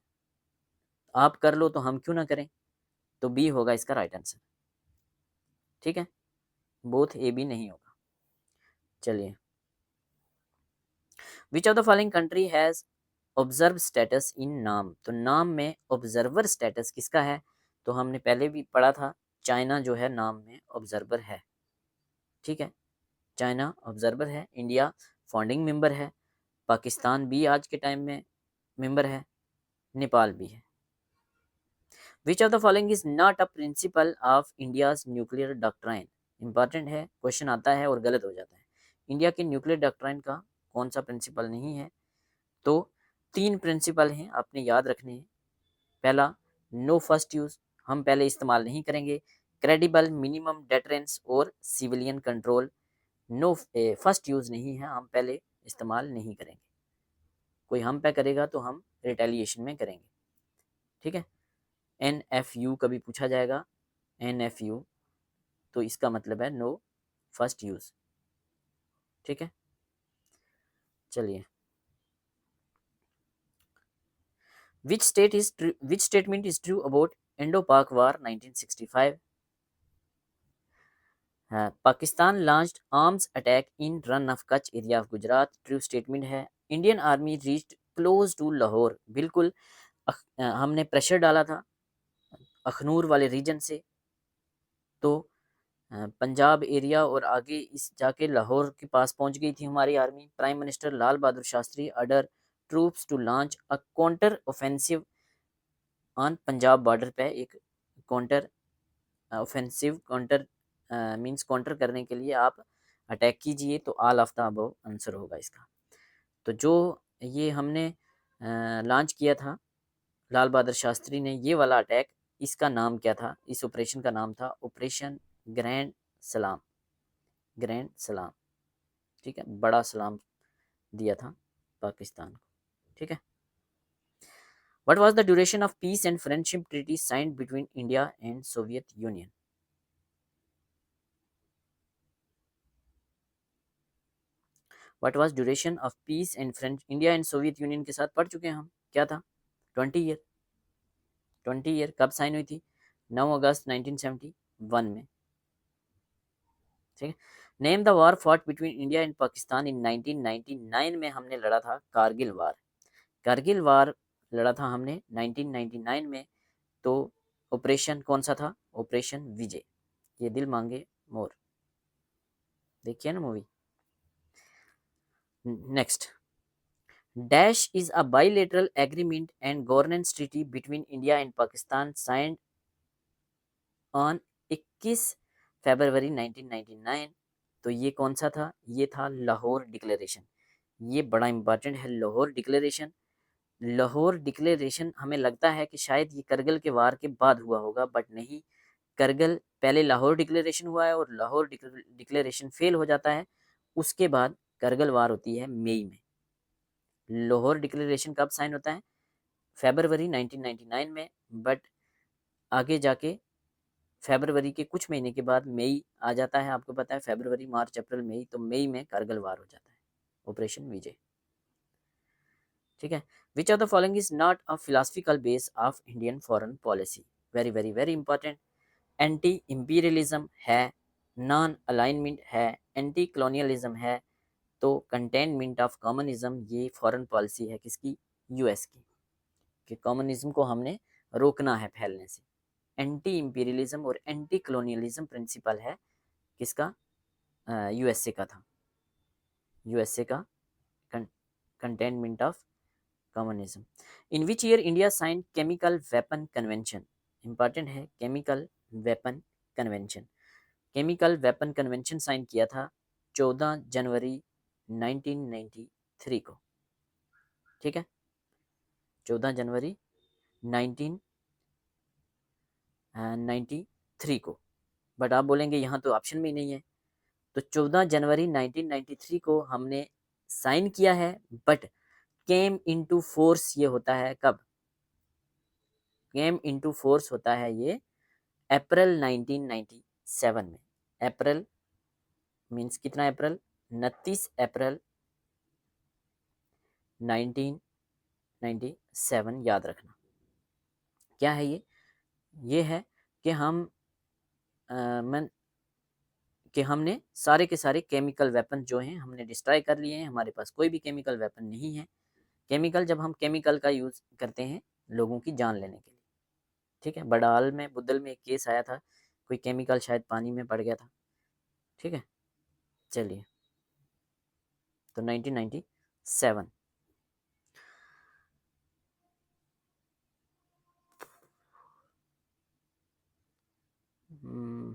आप कर लो तो हम क्यों ना करें, तो बी होगा इसका राइट आंसर। ठीक है, बोथ ए बी नहीं होगा। चलिए, विच of the following country has observe status in नाम, तो नाम में ऑब्जर्वर स्टेटस किसका है, तो हमने पहले भी पढ़ा था, चाइना जो है नाम में ऑब्जर्वर है। ठीक है, चाइना ऑब्जर्वर है, इंडिया फाउंडिंग मेंबर है, पाकिस्तान भी आज के टाइम में मेंबर है, नेपाल भी है। विच of the following is not a principle of India's nuclear doctrine, important है, क्वेश्चन आता है और गलत हो जाता है। इंडिया के न्यूक्लियर डॉक्ट्राइन का कौन सा प्रिंसिपल नहीं है, तो 3 प्रिंसिपल हैं, आपने याद रखने हैं। पहला, नो फर्स्ट यूज़, हम पहले इस्तेमाल नहीं करेंगे। क्रेडिबल मिनिमम डेटरेंस और civilian control, no first use नहीं है, हम पहले इस्तेमाल नहीं करेंगे। कोई हम पे करेगा तो हम रिटेलिएशन में करेंगे। ठीक है, NFU कभी पूछा जाएगा, NFU, तो इसका मतलब है नो फर्स्ट यूज़। ठीक है, चलिए, which statement is true about Indo Pak war 1965, Pakistan launched arms attack in Rann of Kutch area of Gujarat, true statement है। Indian army reached close to Lahore, बिल्कुल हमने प्रेशर डाला था अखनूर वाले रीजन से, तो पंजाब एरिया और आगे इस जाके लाहौर के पास पहुंच गई थी हमारी army. Prime minister Lal Bahadur Shastri order troops to launch a counter offensive on Punjab border पे एक counter offensive counter means counter करने के लिए आप अटैक कीजिए, तो all of the above answer होगा इसका। तो जो ये हमने लॉन्च किया था लाल बहादुर शास्त्री ने, ये वाला अटैक, इसका नाम क्या था? इस ऑपरेशन का नाम था ऑपरेशन ग्रैंड सलाम। ग्रैंड सलाम, ठीक है, बड़ा सलाम दिया था पाकिस्तान को, ठीक है। What was the duration of peace and friendship treaty signed between India and Soviet Union? What was duration of peace and friend India and Soviet Union के साथ पढ़ चुके हैं हम, क्या था? 20 ईयर। 20 ईयर कब साइन हुई थी? 9 अगस्त 1971 में, ठीक है। Name the war fought between India and Pakistan in 1999 में हमने लड़ा था कारगिल वार। कारगिल वार लड़ा था हमने 1999 में। तो ऑपरेशन कौन सा था? ऑपरेशन विजय। ये दिल मांगे मोर, देखिए ना movie. Next, dash is a bilateral agreement and governance treaty between India and Pakistan signed on 21 फरवरी 1999। तो ये कौन सा था? ये था लाहौर डिक्लेरेशन। ये बड़ा इंपॉर्टेंट है, लाहौर डिक्लेरेशन। लाहौर डिक्लेरेशन हमें लगता है कि शायद ये करगिल के वार के बाद हुआ होगा, बट नहीं, करगिल पहले लाहौर डिक्लेरेशन हुआ है और लाहौर डिक्लेरेशन फेल हो जाता है, उसके बाद करगिल वार होती है मई में। लाहौर डिक्लेरेशन कब साइन होता है? फरवरी 1999 में, बट आगे जाके फरवरी के कुछ महीने के बाद मई आ जाता है। आपको पता है फरवरी, मार्च, अप्रैल, मई, तो मई में करगिल वार हो जाता है, ऑपरेशन विजय, ठीक है। विच of the following is not a philosophical base of Indian foreign policy? Very very very important. Anti imperialism है, नॉन अलाइनमेंट है, एंटी कॉलोनियलिज्म है, तो कंटेनमेंट ऑफ कम्युनिज्म, ये फॉरेन पॉलिसी है किसकी? यूएस की, कि कम्युनिज्म को हमने रोकना है फैलने से। एंटी इंपीरियलिज्म और एंटी कॉलोनियलिज्म प्रिंसिपल है किसका? यूएसए का था, यूएसए का containment of communism. In which year India sign chemical weapon convention? Important है, chemical weapon convention. Chemical weapon convention sign किया था 14 जनवरी 1993 को, ठीक है, 14 जनवरी 1993 को। बट आप बोलेंगे यहाँ तो ऑप्शन में ही नहीं है, तो 14 जनवरी 1993 को हमने साइन किया है, बट केम इनटू फोर्स ये होता है कब? केम इनटू फोर्स होता है ये अप्रैल 1997 में। अप्रैल मीन्स कितना अप्रैल? 29 अप्रैल 1997, याद रखना। क्या है ये? ये है कि हमने सारे के सारे केमिकल वेपन जो हैं हमने डिस्ट्रॉय कर लिए हैं, हमारे पास कोई भी केमिकल वेपन नहीं है। केमिकल, जब हम केमिकल का यूज़ करते हैं लोगों की जान लेने के लिए, ठीक है। बड़ाल में, बुद्धल में एक केस आया था, कोई केमिकल शायद पानी में पड़ गया था, ठीक है। चलिए, तो 1997।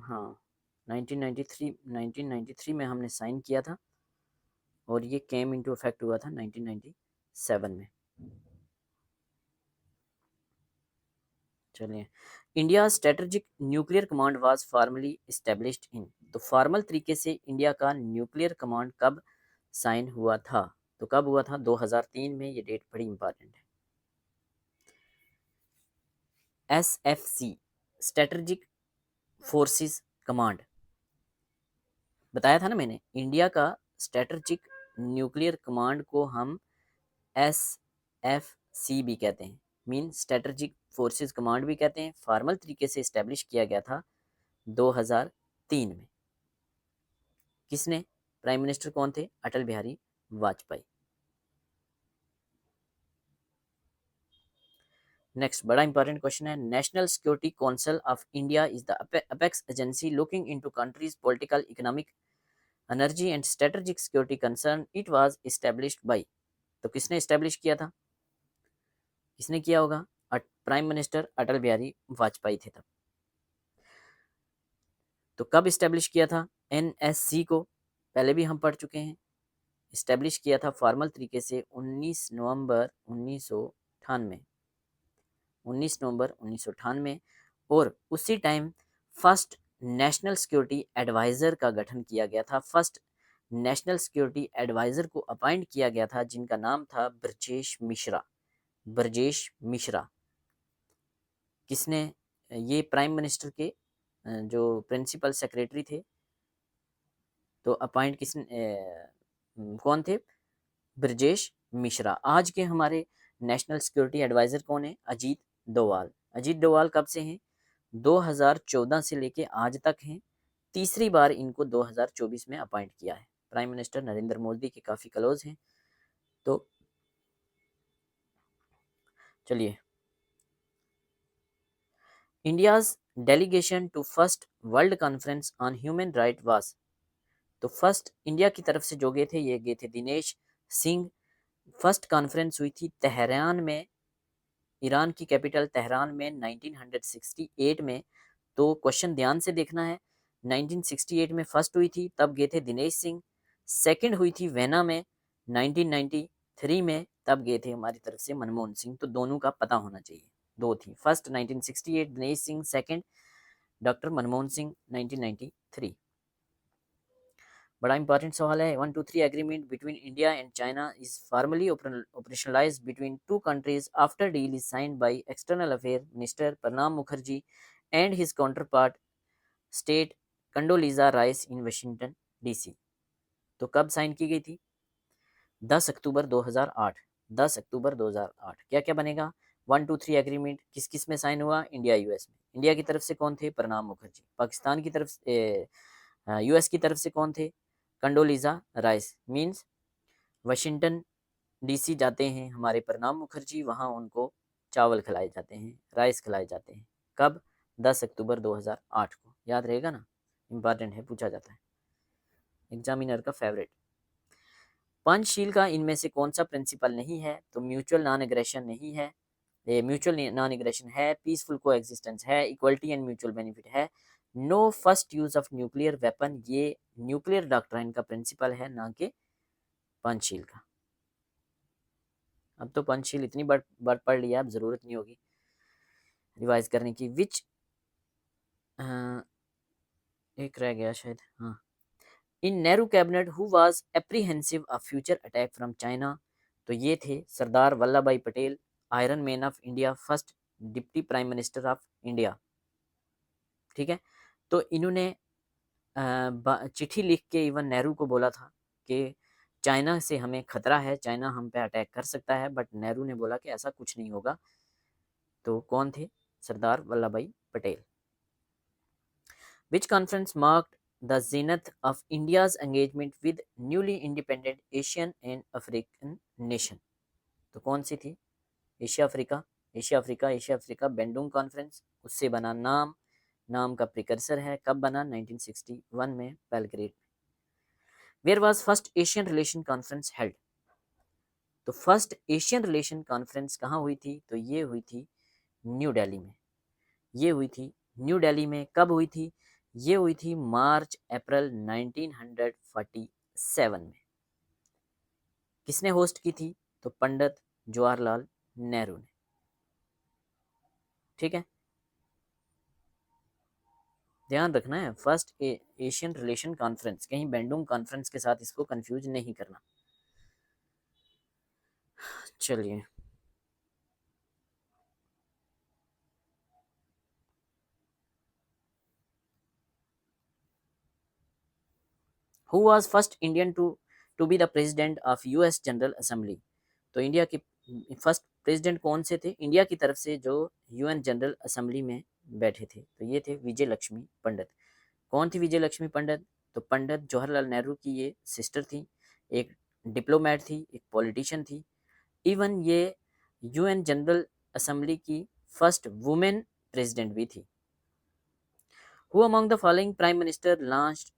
हाँ, 1993 में हमने साइन किया था और ये केम इनटू इफेक्ट हुआ था 1997 में। चलिए, India strategic nuclear command was formally established in. तो फॉर्मल तरीके से इंडिया का न्यूक्लियर कमांड कब साइन हुआ था? तो कब हुआ था? 2003 में। ये डेट बड़ी इंपॉर्टेंट है। SFC, स्ट्रेटेजिक फोर्सेस कमांड, बताया था ना मैंने, इंडिया का स्ट्रेटेजिक न्यूक्लियर कमांड को हम SFC भी कहते हैं, मीन स्ट्रेटेजिक फोर्सेस कमांड भी कहते हैं। फॉर्मल तरीके से इस्टेब्लिश किया गया था 2003 में। किसने? प्राइम मिनिस्टर कौन थे? अटल बिहारी वाजपेयी। नेक्स्ट बड़ा इंपॉर्टेंट क्वेश्चन है, national security council of India is the apex agency looking into countries political, economic, energy and strategic security concern. It was established by. तो किसने एस्टेब्लिश किया था? किसने किया होगा? प्राइम मिनिस्टर अटल बिहारी वाजपेयी थे तब। तो कब इस्टेब्लिश किया था एनएससी को, पहले भी हम पढ़ चुके हैं। इस्टेब्लिश किया था फॉर्मल तरीके से 19 नवंबर 1998, 19 नवंबर 1998। और उसी time first national security adviser का गठन किया गया था। फर्स्ट नेशनल सिक्योरिटी एडवाइज़र को अपॉइंट किया गया था, जिनका नाम था ब्रजेश मिश्रा। ब्रजेश मिश्रा किसने, ये प्राइम मिनिस्टर के जो प्रिंसिपल सेक्रेटरी थे, तो अपॉइंट कौन थे, ब्रजेश मिश्रा। आज के हमारे नेशनल सिक्योरिटी एडवाइज़र कौन है, अजीत डोवाल। अजीत डोवाल कब से हैं, 2014 से लेके आज तक हैं। तीसरी बार इनको 2024 में अपॉइंट किया है। प्राइम मिनिस्टर नरेंद्र मोदी के काफ़ी क्लोज हैं। तो चलिए, India's delegation to first world conference on human right was, तो फर्स्ट इंडिया की तरफ से जो गए थे, ये गए थे दिनेश सिंह। फर्स्ट कॉन्फ्रेंस हुई थी तेहरान में, ईरान की कैपिटल तेहरान में 1968 में। तो क्वेश्चन ध्यान से देखना है, 1968 में फर्स्ट हुई थी, तब गए थे दिनेश सिंह। सेकंड हुई थी वेना में 1993 में, तब गए थे हमारी तरफ से मनमोहन सिंह। तो दोनों का पता होना चाहिए, दो थी, first 1968 Dinesh Singh, second doctor Manmohan Singh 1993। बड़ा इंपॉर्टेंट सवाल है। 123 agreement between India and China is formally operationalised between two countries after deal is signed by external affair minister Pranab Mukherjee and his counterpart state Condoleezza Rice in Washington DC. तो कब sign की गई थी, 10 अक्टूबर 2008। 10 अक्टूबर 2008। क्या क्या बनेगा, 123 एग्रीमेंट किस किस में साइन हुआ, इंडिया यूएस में। इंडिया की तरफ से कौन थे, प्रणब मुखर्जी। पाकिस्तान की तरफ से, यूएस की तरफ से कौन थे, कंडोलीजा राइस। मीन्स वाशिंगटन डीसी जाते हैं हमारे प्रणब मुखर्जी, वहाँ उनको चावल खिलाए जाते हैं, राइस खिलाए जाते हैं। कब, 10 अक्टूबर 2008 को। याद रहेगा ना, इंपॉर्टेंट है, पूछा जाता है, एग्जामिनर का फेवरेट। पंचशील का इनमें से कौन सा प्रिंसिपल नहीं है, तो म्यूचुअल नॉन एग्रेशन नहीं है, ये म्यूचुअल नॉन एग्रेशन है, पीसफुल को एग्जिस्टेंस है, इक्वलिटी एंड म्यूचुअल बेनिफिट है, no first use of nuclear weapon, ये न्यूक्लियर डॉक्ट्राइन का प्रिंसिपल है, ना कि पंचशील का। अब तो पंचशील इतनी बार पढ़ लिया, अब जरूरत नहीं होगी रिवाइज करने की। विच एक रह गया शायद, हाँ। In Nehru cabinet who was apprehensive of future attack from China, तो ये थे Sardar Vallabh Bhai Patel, iron man of India, first deputy prime minister of India. ठीक है, तो इन्होंने चिट्ठी लिख के इवन नेहरू को बोला था कि चाइना से हमें खतरा है, चाइना हम पे अटैक कर सकता है, बट नेहरू ने बोला कि ऐसा कुछ नहीं होगा। तो कौन थे, Sardar Vallabh Bhai Patel. Which conference marked the zenith of India's engagement with newly independent Asian and African nation? तो कौन सी थी, Asia Africa, Asia Africa, Asia Africa Bandung conference. उससे बना नाम, नाम का प्रिकर्सर है, कब बना, 1961 में, Belgrade. Where was first Asian relation conference held, तो फर्स्ट एशियन रिलेशन कॉन्फ्रेंस कहाँ हुई थी, तो ये हुई थी न्यू दिल्ली में। ये हुई थी न्यू दिल्ली में, कब हुई थी, ये हुई थी मार्च अप्रैल 1947 में। किसने होस्ट की थी, तो पंडित जवाहरलाल नेहरू ने। ठीक है, ध्यान रखना है, फर्स्ट एशियन रिलेशन कॉन्फ्रेंस, कहीं बेंडुंग कॉन्फ्रेंस के साथ इसको कंफ्यूज नहीं करना। चलिए, who was first Indian to be the president of US general assembly, तो इंडिया के फर्स्ट प्रेसिडेंट कौन से थे, इंडिया की तरफ से जो यूएन जनरल असेंबली में बैठे थे, तो ये थे विजय लक्ष्मी पंडित। कौन थी विजय लक्ष्मी पंडित, तो पंडित जवाहरलाल नेहरू की ये सिस्टर थी, एक डिप्लोमेट थी, एक पॉलिटिशियन थी। इवन ये यूएन जनरल असेंबली की फर्स्ट वुमेन प्रेसिडेंट भी थी। Who among the following prime minister launched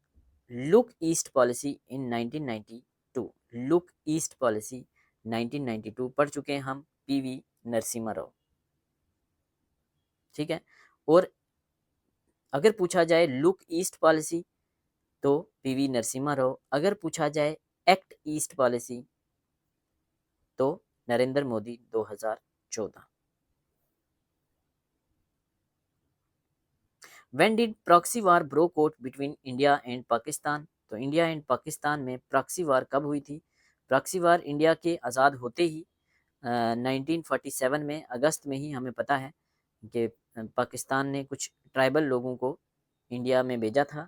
look East policy in 1992, look East policy 1992 पढ़ चुके हैं हम, पीवी नरसिम्हा राव। ठीक है। और अगर पूछा जाए लुक ईस्ट पॉलिसी तो पीवी नरसिम्हा राव, अगर पूछा जाए एक्ट ईस्ट पॉलिसी तो Narendra Modi 2014। When did proxy war broke out between India and Pakistan? तो इंडिया एंड पाकिस्तान में प्रॉक्सी वार कब हुई थी? प्रॉक्सी वार इंडिया के आज़ाद होते ही 1947 में अगस्त में ही हमें पता है कि पाकिस्तान ने कुछ ट्राइबल लोगों को इंडिया में भेजा था,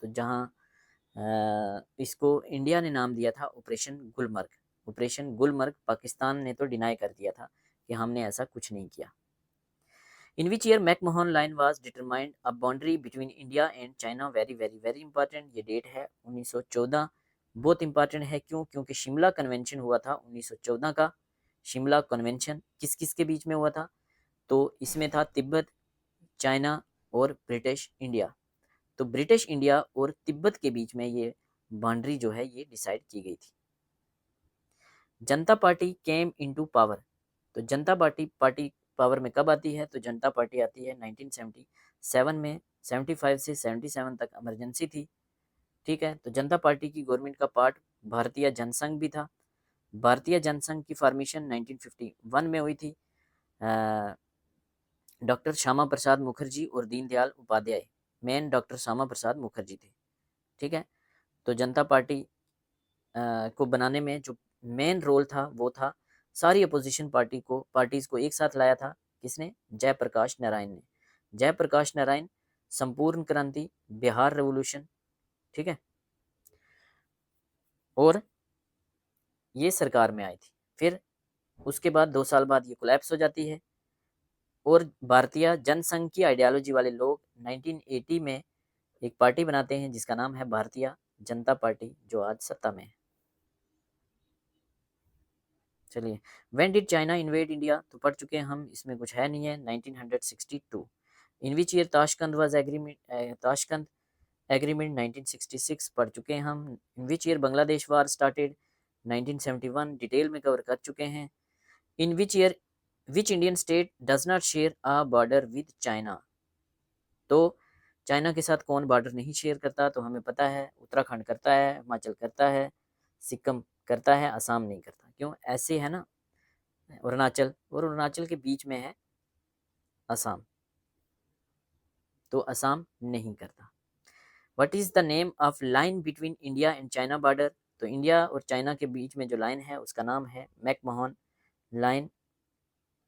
तो जहां इसको इंडिया ने नाम दिया था ऑपरेशन गुलमर्ग। ऑपरेशन गुलमर्ग पाकिस्तान ने तो डिनाई कर दिया था कि हमने ऐसा कुछ नहीं किया। In which year McMahon line was determined a boundary between India and China? Very important ये डेट है 1914। बहुत इंपॉर्टेंट है क्यों? क्योंकि शिमला कन्वेंशन हुआ था 1914 का। शिमला कन्वेंशन किस किस के बीच में हुआ था? तो इसमें था तिब्बत, चाइना और ब्रिटिश इंडिया। तो ब्रिटिश इंडिया और तिब्बत के बीच में ये बाउंड्री जो है ये डिसाइड की गई थी। जनता पार्टी केम इनटू पावर, तो जनता पार्टी पावर में कब आती है? तो जनता पार्टी आती है 1977 में। 75 से 77 तक इमरजेंसी थी, ठीक है। तो जनता पार्टी की गवर्नमेंट का पार्ट भारतीय जनसंघ भी था। भारतीय जनसंघ की फॉर्मेशन 1951 में हुई थी। डॉक्टर श्यामा प्रसाद मुखर्जी और दीनदयाल उपाध्याय, मेन डॉक्टर श्यामा प्रसाद मुखर्जी थे, ठीक है। तो जनता पार्टी को बनाने में जो मेन रोल था वो था सारी अपोजिशन पार्टीज को एक साथ लाया था। किसने? जयप्रकाश नारायण ने। जयप्रकाश नारायण, संपूर्ण क्रांति, बिहार रेवोल्यूशन, ठीक है, और ये सरकार में आई थी। फिर उसके बाद 2 साल बाद ये कोलैप्स हो जाती है और भारतीय जनसंघ की आइडियोलॉजी वाले लोग 1980 में एक पार्टी बनाते हैं जिसका नाम है भारतीय जनता पार्टी, जो आज सत्ता में है। चलिए, when did China invade India, तो पढ़ चुके हैं हम, इसमें कुछ है नहीं है। 1962। In which year Tashkent was agreement, Tashkent agreement 1966 पढ़ चुके हैं हम। In which year Bangladesh war started, 1971 detail में कवर कर चुके हैं। In which year which Indian state does not share a border with China, तो चाइना के साथ कौन बॉर्डर नहीं शेयर करता? तो हमें पता है उत्तराखंड करता है, हिमाचल करता है, सिक्किम करता है, असम नहीं करता। क्यों? ऐसे है ना, अरुणाचल, और अरुणाचल के बीच में है असम, तो असम नहीं करता। What is the name of line between India and China border, तो इंडिया और चाइना के बीच में जो लाइन है उसका नाम है मैकमोहन लाइन,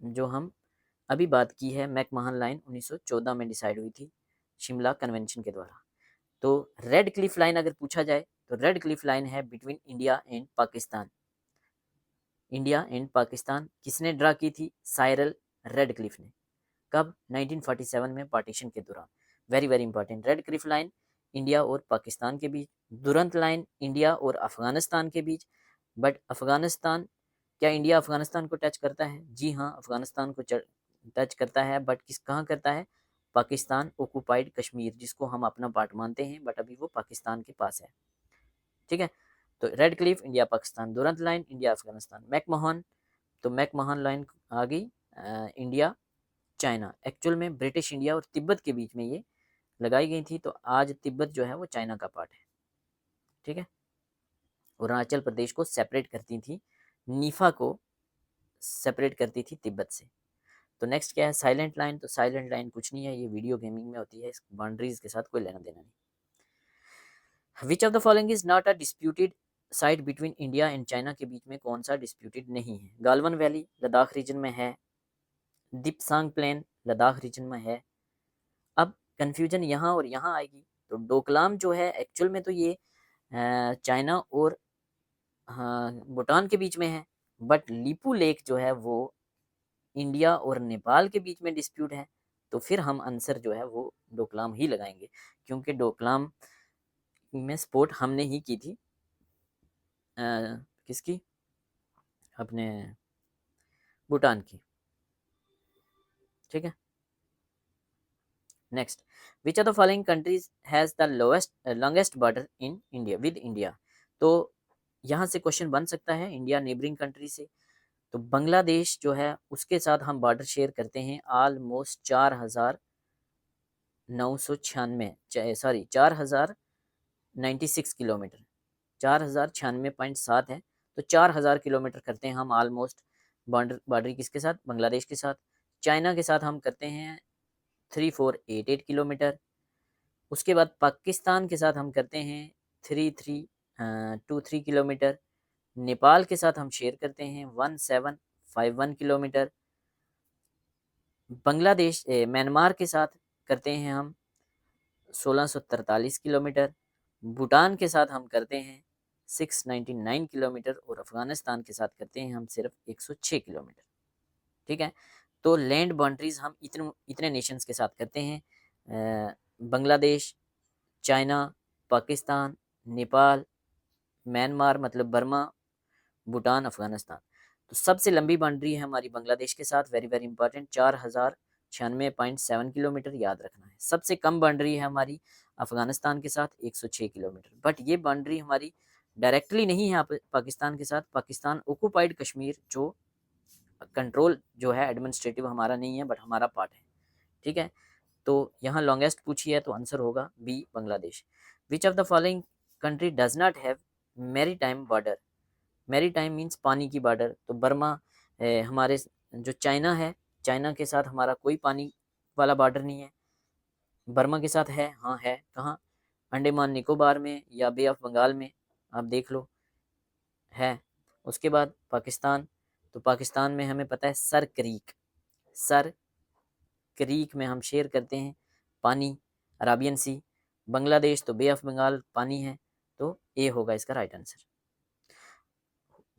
जो हम अभी बात की है। मैकमोहन लाइन 1914 में डिसाइड हुई थी शिमला कन्वेंशन के द्वारा। तो रेड क्लिफ लाइन अगर पूछा जाए तो रेड क्लिफ लाइन है between India and Pakistan. India and Pakistan किसने ड्रा की थी? साइरल रेड क्लिफ ने। कब? 1947 में, पार्टीशन के दौरान। Very important. Red Cliff line India और पाकिस्तान के बीच, दुरंत लाइन इंडिया और अफगानिस्तान के बीच। बट अफगानिस्तान, क्या इंडिया अफगानिस्तान को टच करता है? जी हाँ, अफगानिस्तान को टच करता है, बट कहाँ करता है? पाकिस्तान ऑक्यूपाइड कश्मीर, जिसको हम अपना पार्ट मानते हैं, बट अभी वो पाकिस्तान के पास है, ठीक है। तो Radcliffe India Pakistan, Durand line India Afghanistan. McMahon, तो मैकमोहन लाइन आ गई इंडिया चाइना। एक्चुअल में ब्रिटिश इंडिया और तिब्बत के बीच में ये लगाई गई थी, तो आज तिब्बत जो है वो चाइना का पार्ट है, ठीक है। अरुणाचल प्रदेश को सेपरेट करती थी, नीफा को सेपरेट करती थी तिब्बत से। तो नेक्स्ट क्या है? साइलेंट लाइन, तो साइलेंट लाइन कुछ नहीं है, ये वीडियो गेमिंग में होती है, इस बाउंड्रीज के साथ कोई लेना देना नहीं। विच of the following is not a disputed side between India and China, के बीच में कौन सा डिस्प्यूटेड नहीं है? गालवन वैली लद्दाख रीजन में है, दिप्सांग प्लेन लद्दाख रीजन में है। अब कंफ्यूजन यहाँ और यहाँ आएगी। तो डोकलाम जो है एक्चुअल में तो ये चाइना और भूटान के बीच में है, बट लिपू लेक जो है वो इंडिया और नेपाल के बीच में डिस्प्यूट है। तो फिर हम आंसर जो है वो डोकलाम ही लगाएंगे, क्योंकि डोकलाम में स्पोर्ट हमने ही की थी। किसकी? अपने भूटान की, ठीक है। Next, which are the following countries has the longest border in India with India, तो यहाँ से क्वेश्चन बन सकता है इंडिया नेबरिंग कंट्री से। तो बांग्लादेश जो है उसके साथ हम बॉर्डर शेयर करते हैं ऑलमोस्ट 4,996 किलोमीटर, 4,096.7 है। तो 4,000 किलोमीटर करते हैं हम ऑलमोस्ट बॉर्डर किसके साथ, बांग्लादेश के साथ। चाइना के साथ हम करते हैं 3488 किलोमीटर। उसके बाद पाकिस्तान के साथ हम करते हैं 3323 किलोमीटर। नेपाल के साथ हम शेयर करते हैं 1751 किलोमीटर। बांग्लादेश म्यांमार के साथ करते हैं हम 1643 किलोमीटर। भूटान के साथ हम करते हैं 699 किलोमीटर और अफगानिस्तान के साथ करते हैं हम सिर्फ 106 किलोमीटर। ठीक है, तो लैंड बाउंड्रीज हम इतने नेशंस के साथ करते हैं, बांग्लादेश, चाइना, पाकिस्तान, नेपाल, म्यांमार मतलब बर्मा, भूटान, अफगानिस्तान। तो सबसे लंबी बाउंड्री है हमारी बांग्लादेश के साथ, वेरी वेरी इंपॉर्टेंट, 4096.7 किलोमीटर, याद रखना है। सबसे कम बाउंड्री है हमारी अफगानिस्तान के साथ 106 किलोमीटर। बट ये बाउंड्री हमारी डायरेक्टली नहीं है पाकिस्तान के साथ। पाकिस्तान ऑक्युपाइड कश्मीर जो कंट्रोल जो है एडमिनिस्ट्रेटिव हमारा नहीं है बट हमारा पार्ट है। ठीक है, तो यहाँ लॉन्गेस्ट पूछी है तो आंसर होगा B, Bangladesh. Which of the following country does not have maritime border. Maritime means पानी की बॉर्डर। तो बर्मा हमारे जो चाइना है, चाइना के साथ हमारा कोई पानी वाला बॉर्डर नहीं है। बर्मा के साथ है, हाँ है, कहाँ, अंडमान निकोबार में या बे ऑफ बंगाल में, आप देख लो, है। उसके बाद पाकिस्तान, तो पाकिस्तान में हमें पता है सर क्रीक में हम शेयर करते हैं पानी, अराबियन सी। बांग्लादेश तो बे ऑफ बंगाल पानी है, तो ए होगा इसका right answer.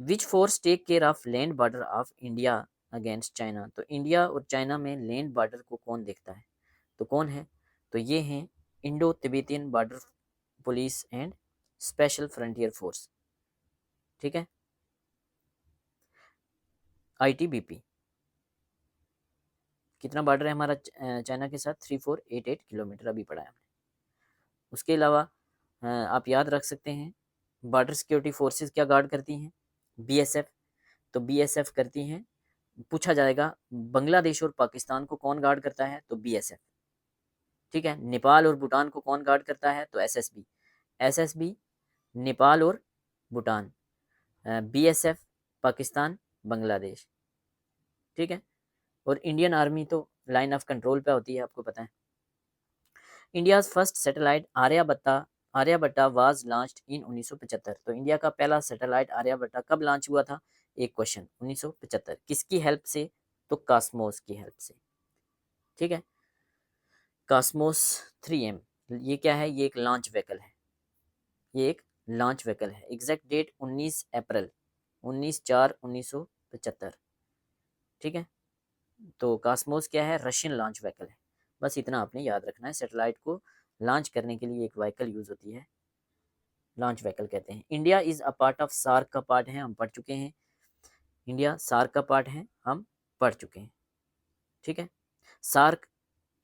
Which force take care of land border of India against China. तो इंडिया और चाइना में लैंड बॉर्डर को कौन देखता है, तो कौन है, तो ये हैं Indo Tibetan border police and special frontier force. ठीक है, ITBP। कितना बॉर्डर है हमारा चाइना के साथ, 3488 किलोमीटर, अभी पढ़ा है हमने। उसके अलावा आप याद रख सकते हैं बॉर्डर सिक्योरिटी फोर्सेस क्या गार्ड करती हैं, BSF। तो BSF करती हैं, पूछा जाएगा बांग्लादेश और पाकिस्तान को कौन गार्ड करता है, तो BSF। ठीक है, नेपाल और भूटान को कौन गार्ड करता है, तो SSB नेपाल और भूटान, BSF पाकिस्तान, बांग्लादेश। ठीक है, और इंडियन आर्मी तो लाइन ऑफ कंट्रोल पे होती है, आपको पता है। India's first satellite Aryabhata was launched in 1975। तो इंडिया का पहला सैटेलाइट आर्यभट्टा कब लॉन्च हुआ था, एक क्वेश्चन, 1975। किसकी हेल्प से, तो कॉस्मोस की हेल्प से। ठीक है, कॉस्मोस 3M, ये क्या है, ये एक लॉन्च व्हीकल है, ये एक लॉन्च व्हीकल है। एग्जैक्ट डेट 19 अप्रैल 19/4/1975। ठीक है, तो कॉस्मोस क्या है, रशियन लॉन्च व्हीकल है। बस इतना आपने याद रखना है, सैटेलाइट को लॉन्च करने के लिए एक व्हीकल यूज होती है, लॉन्च व्हीकल कहते हैं। India is a part of SAARC का पार्ट है, हम पढ़ चुके हैं। इंडिया सार्क का पार्ट है, हम पढ़ चुके हैं। ठीक है, सार्क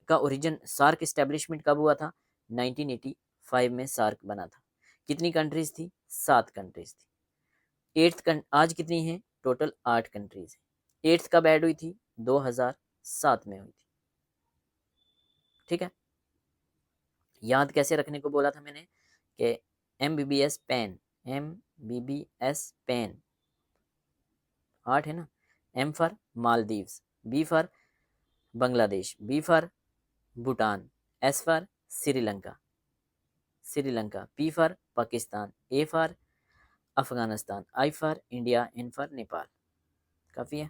का ओरिजिन, सार्क इस्टेब्लिशमेंट कब हुआ था, 1985 में सार्क बना था। कितनी कंट्रीज थी, 7 कंट्रीज थी। आज कितनी है, टोटल 8 कंट्रीज है। 8th कब ऐड हुई थी, 2007 में हुई थी। ठीक है, याद कैसे रखने को बोला था मैंने कि MBBS पेन 8 है ना। M for Maldives, B for Bangladesh, B for Bhutan, S for Sri Lanka, P for Pakistan, A for Afghanistan, I for India, N for Nepal. काफ़ी है,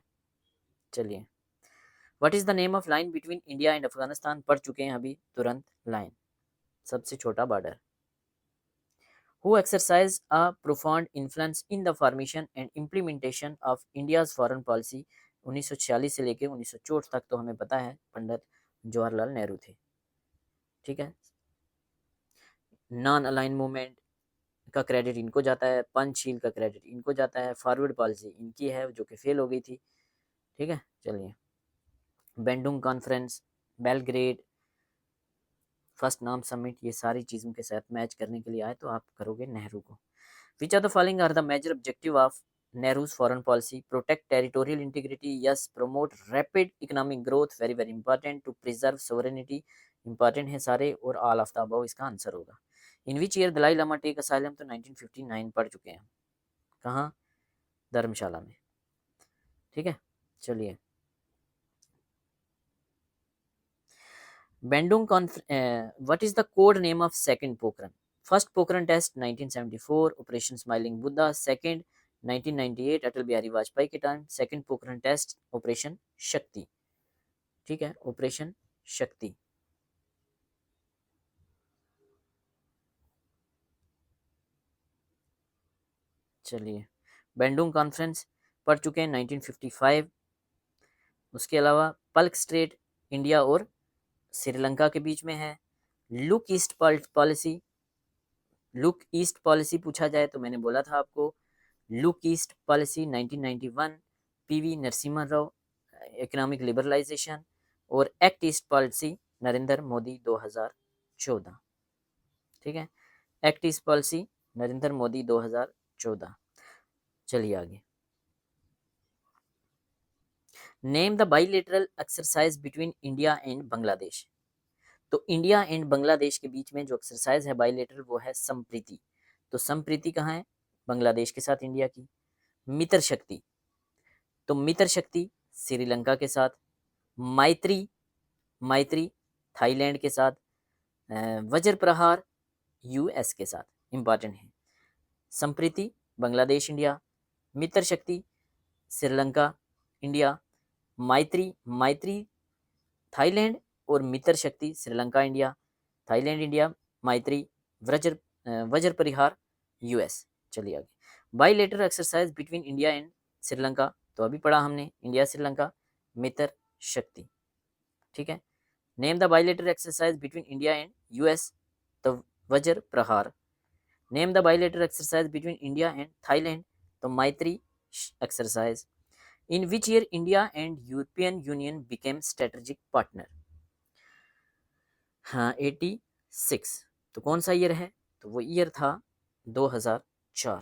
चलिए। What is the name of line between India and Afghanistan, पढ़ चुके हैं अभी तुरंत, लाइन सबसे छोटा border. Who exercised a profound influence in the formation and implementation of India's foreign policy। 1946 से लेके 1964 तक तो हमें पता है पंडित जवाहरलाल नेहरू थे। ठीक है, नॉन अलाइन मूवमेंट का क्रेडिट इनको जाता है, पंचशील का क्रेडिट इनको जाता है, फॉरवर्ड पॉलिसी इनकी है जो कि फेल हो गई थी। ठीक है, चलिए। बेंडुंग कॉन्फ्रेंस, बेलग्रेड, फर्स्ट नाम समिट, ये सारी चीज़ों के साथ मैच करने के लिए आए तो आप करोगे नेहरू को। Which are the following are the major objective of Nehru's foreign policy, protect territorial integrity, yes, promote rapid economic growth, very very important, to preserve sovereignty, important है सारे, और ऑल ऑफ द अबव इसका आंसर होगा। In which year Dalai Lama take asylum, तो 1959 पढ़ चुके हैं। कहाँ? धर्मशाला में। ठीक है, चलिए। Bandung what is the code name of second Pokhran? First Pokhran test 1974, Operation Smiling Buddha. Second 1998, Atal Bihari Vajpayee के time. Second Pokhran test Operation शक्ति। ठीक है, ऑपरेशन शक्ति। चलिए, बैंडुंग कॉन्फ्रेंस पढ़ चुके हैं 1955। उसके अलावा पल्क स्ट्रेट इंडिया और श्रीलंका के बीच में है। Look East policy, Look East policy पूछा जाए तो मैंने बोला था आपको, Look East policy 1991, PV Narasimha Rao, economic liberalisation. और Act East policy Narendra Modi 2014। ठीक है, Act East policy Narendra Modi 2014। चलिए आगे। Name the bilateral exercise between India and Bangladesh. तो इंडिया एंड बांग्लादेश के बीच में जो एक्सरसाइज है बाइलेटरल, वो है संप्रीति। तो संप्रीति कहाँ है? बांग्लादेश के साथ इंडिया की। मित्र शक्ति, तो मित्र शक्ति श्रीलंका के साथ। मैत्री, मैत्री थाईलैंड के साथ। वज्र प्रहार यूएस के साथ। इंपॉर्टेंट है। संप्रीति बांग्लादेश इंडिया, मित्र शक्ति श्रीलंका इंडिया, मैत्री, मैत्री थाईलैंड, और मित्र शक्ति श्रीलंका इंडिया, थाईलैंड इंडिया, मैत्री, वज्र परिहार यूएस। चलिए आगे। Bilateral exercise between India and Sri Lanka, तो अभी पढ़ा हमने, इंडिया श्रीलंका, मित्र शक्ति। ठीक है। Name the bilateral exercise between India and US, तो वज्र प्रहार। Name the bilateral exercise between India and Thailand, तो मैत्री exercise. In which year India and European union became strategic partner? हाँ, 86। तो कौन सा ईयर है? तो वो ईयर था 2004।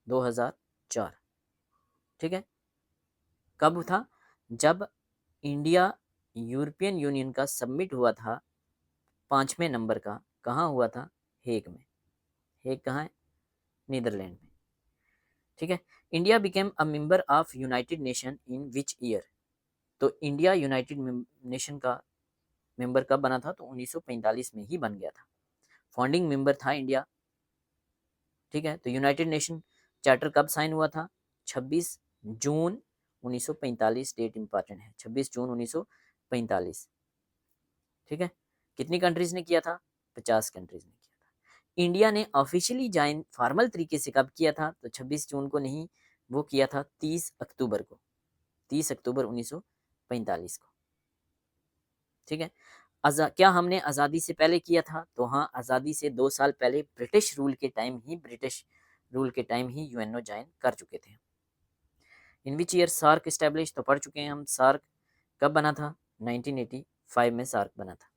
2004। ठीक है। कब था? जब इंडिया यूरोपियन यूनियन का सबमिट हुआ था 5वें नंबर का। कहाँ हुआ था? हेग में। हेग कहाँ है? नीदरलैंड में। ठीक है। India became a member of United nation in which year? तो इंडिया यूनाइटेड नेशन का मेंबर कब बना था? तो 1945 में ही बन गया था। फाउंडिंग मेंबर था इंडिया। ठीक है। तो यूनाइटेड नेशन चार्टर कब साइन हुआ था? 26 जून 1945। डेट इंपॉर्टेंट है, 26 जून 1945। ठीक है। कितनी कंट्रीज ने किया था? 50 कंट्रीज ने किया था। इंडिया ने ऑफिशियली ज्वाइन फॉर्मल तरीके से कब किया था? तो 26 जून को नहीं, वो किया था 30 अक्टूबर को। 30 अक्टूबर 1945 को। ठीक है। क्या हमने आज़ादी से पहले किया था? तो हाँ, आज़ादी से 2 साल पहले ब्रिटिश रूल के टाइम ही यूएनओ ज्वाइन कर चुके थे। इन विच ईयर सार्क इस्टेब्लिश, तो पढ़ चुके हैं हम। सार्क कब बना था? 1985 में सार्क बना था।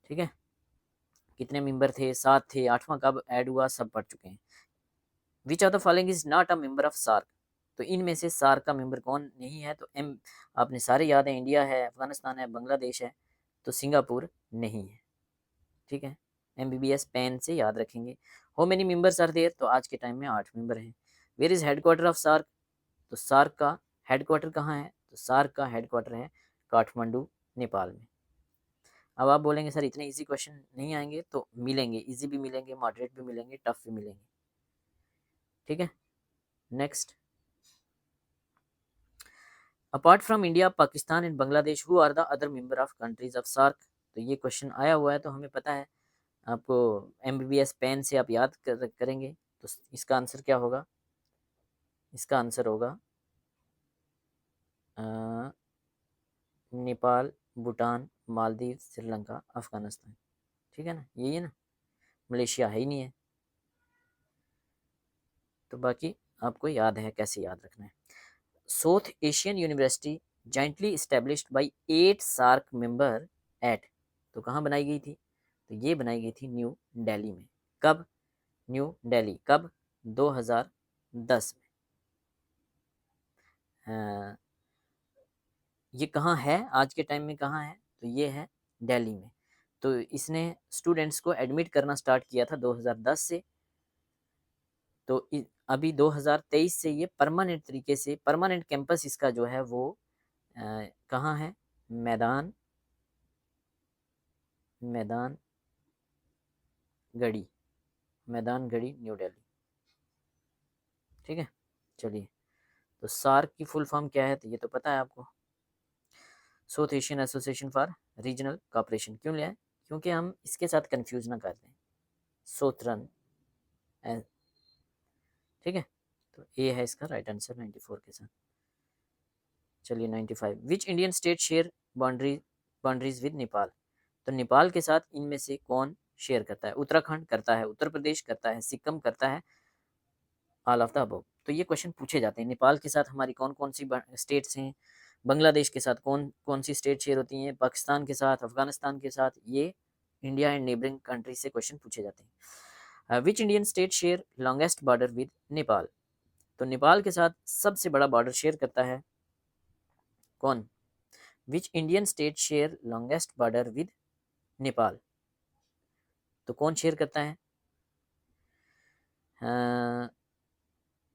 ठीक है। कितने मेंबर थे? 7 थे। 8वां कब ऐड हुआ? सब पढ़ चुके हैं। Which of the following is not a member of SAARC? तो इनमें से सार्क का मेंबर कौन नहीं है? तो आपने सारे याद है, इंडिया है, अफगानिस्तान है, बांग्लादेश है, तो सिंगापुर नहीं है। ठीक है। MBBS पेन से याद रखेंगे। How many members are there? तो आज के टाइम में 8 मेंबर हैं। Where is headquarter of SAARC? तो सार्क का हेडक्वार्टर कहाँ है? तो सार्क का हेडक्वार्टर है काठमांडू, नेपाल में। अब आप बोलेंगे सर इतने इजी क्वेश्चन नहीं आएंगे, तो मिलेंगे, इजी भी मिलेंगे, मॉडरेट भी मिलेंगे, टफ भी मिलेंगे। ठीक है। Next, apart from India, Pakistan and Bangladesh, who are the other member of countries of SAARC? तो ये क्वेश्चन आया हुआ है, तो हमें पता है। आपको MBBS पेन से आप याद करेंगे, तो इसका आंसर क्या होगा? इसका आंसर होगा नेपाल, भूटान, मालदीव, श्रीलंका, अफगानिस्तान। ठीक है ना, यही है ना। मलेशिया है ही नहीं है। तो बाकी आपको याद है, कैसे याद रखना है। South Asian University jointly established by 8 SAARC member eight, तो कहाँ बनाई गई थी? तो ये बनाई गई थी न्यू दिल्ली में। कब? न्यू दिल्ली कब? 2000 2010 में। ये कहाँ है आज के टाइम में, कहाँ है, तो ये है दिल्ली में। तो इसने स्टूडेंट्स को एडमिट करना स्टार्ट किया था 2010 से। तो अभी 2023 से ये परमानेंट तरीके से, परमानेंट कैंपस इसका जो है वो कहाँ है, मैदान मैदान गढ़ी, मैदान गढ़ी, न्यू दिल्ली। ठीक है, चलिए। तो सार्क की फुल फॉर्म क्या है, तो ये तो पता है आपको, south Asian association for regional cooperation. क्यों लिया है, क्योंकि हम इसके साथ कंफ्यूज ना कर दें, सोथरन। ठीक है, तो ए है इसका राइट आंसर 94 के साथ। चलिए 95, विच Indian state share boundaries with Nepal. तो नेपाल के साथ इनमें से कौन शेयर करता है, उत्तराखंड करता है, उत्तर प्रदेश करता है, सिक्किम करता है, ऑल ऑफ द अबव। तो ये क्वेश्चन पूछे जाते हैं, नेपाल के साथ हमारी कौन कौन सी स्टेट्स हैं, बांग्लादेश के साथ कौन कौन सी स्टेट शेयर होती हैं, पाकिस्तान के साथ, अफगानिस्तान के साथ, ये इंडिया एंड नेबरिंग कंट्री से क्वेश्चन पूछे जाते हैं। विच Indian state share longest border with Nepal. तो नेपाल के साथ सबसे बड़ा बॉर्डर शेयर करता है कौन, विच Indian state share longest border with Nepal. तो कौन शेयर करता है,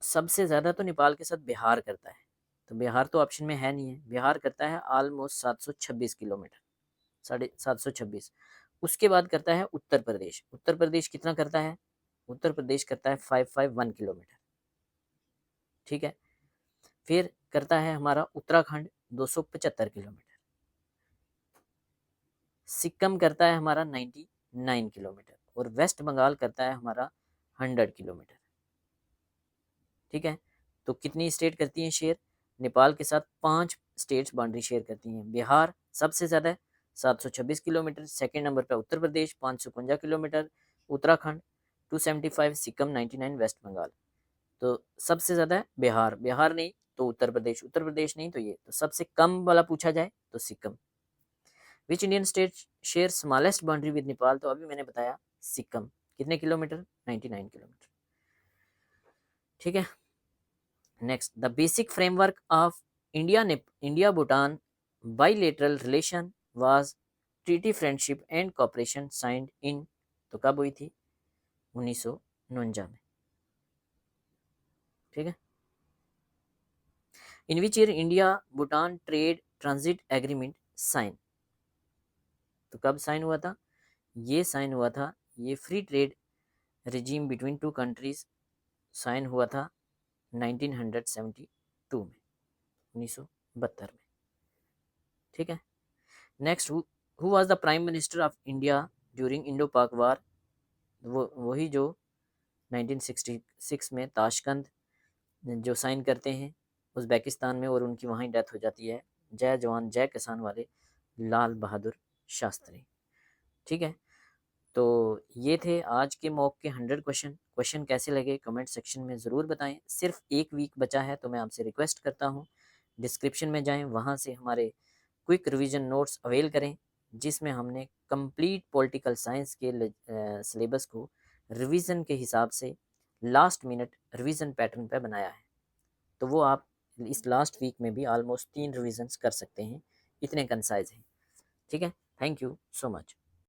सबसे ज़्यादा तो नेपाल के साथ बिहार करता है। तो बिहार तो ऑप्शन में है नहीं है, बिहार करता है ऑलमोस्ट 726 किलोमीटर, 726। उसके बाद करता है उत्तर प्रदेश, उत्तर प्रदेश कितना करता है, उत्तर प्रदेश करता है 551 किलोमीटर। ठीक है, फिर करता है हमारा उत्तराखंड 275 किलोमीटर, सिक्किम करता है हमारा 99 किलोमीटर, और वेस्ट बंगाल करता है हमारा 100 किलोमीटर। ठीक है, तो कितनी स्टेट करती हैं शेयर, नेपाल के साथ 5 स्टेट्स बाउंड्री शेयर करती हैं। बिहार सबसे ज़्यादा है 726 किलोमीटर, सेकेंड नंबर पर उत्तर प्रदेश 551 किलोमीटर, उत्तराखंड 275, सिक्किम 99, वेस्ट बंगाल। तो सबसे ज़्यादा है बिहार, बिहार नहीं तो उत्तर प्रदेश, उत्तर प्रदेश नहीं तो ये, तो सबसे कम वाला पूछा जाए तो सिक्किम। विच Indian state share smallest boundary with Nepal, तो अभी मैंने बताया सिक्किम, कितने किलोमीटर, 99 किलोमीटर। ठीक है, next, the basic framework of India Bhutan bilateral relation was treaty friendship and cooperation signed in, तो कब हुई थी, 1949 में। ठीक है, in which year India Bhutan trade transit agreement sign, तो कब साइन हुआ था, ये साइन हुआ था, ये free trade regime between two countries sign हुआ था 1972 में, 1972 में। ठीक है, next, who was the prime minister of India during Indo Pak war, वही जो 1966 में ताशकंद जो साइन करते हैं उज़्बेकिस्तान में, और उनकी वहीं डेथ हो जाती है, जय जवान जय किसान वाले लाल बहादुर शास्त्री। ठीक है, तो ये थे आज के मॉक के 100 क्वेश्चन कैसे लगे कमेंट सेक्शन में ज़रूर बताएं। सिर्फ एक वीक बचा है, तो मैं आपसे रिक्वेस्ट करता हूँ डिस्क्रिप्शन में जाएं, वहाँ से हमारे क्विक रिवीजन नोट्स अवेल करें, जिसमें हमने कंप्लीट पॉलिटिकल साइंस के सिलेबस को रिवीजन के हिसाब से लास्ट मिनट रिवीजन पैटर्न पे बनाया है। तो वो आप इस लास्ट वीक में भी ऑलमोस्ट 3 रिविजन्स कर सकते हैं, इतने कंसाइज हैं। ठीक है, थैंक यू सो मच।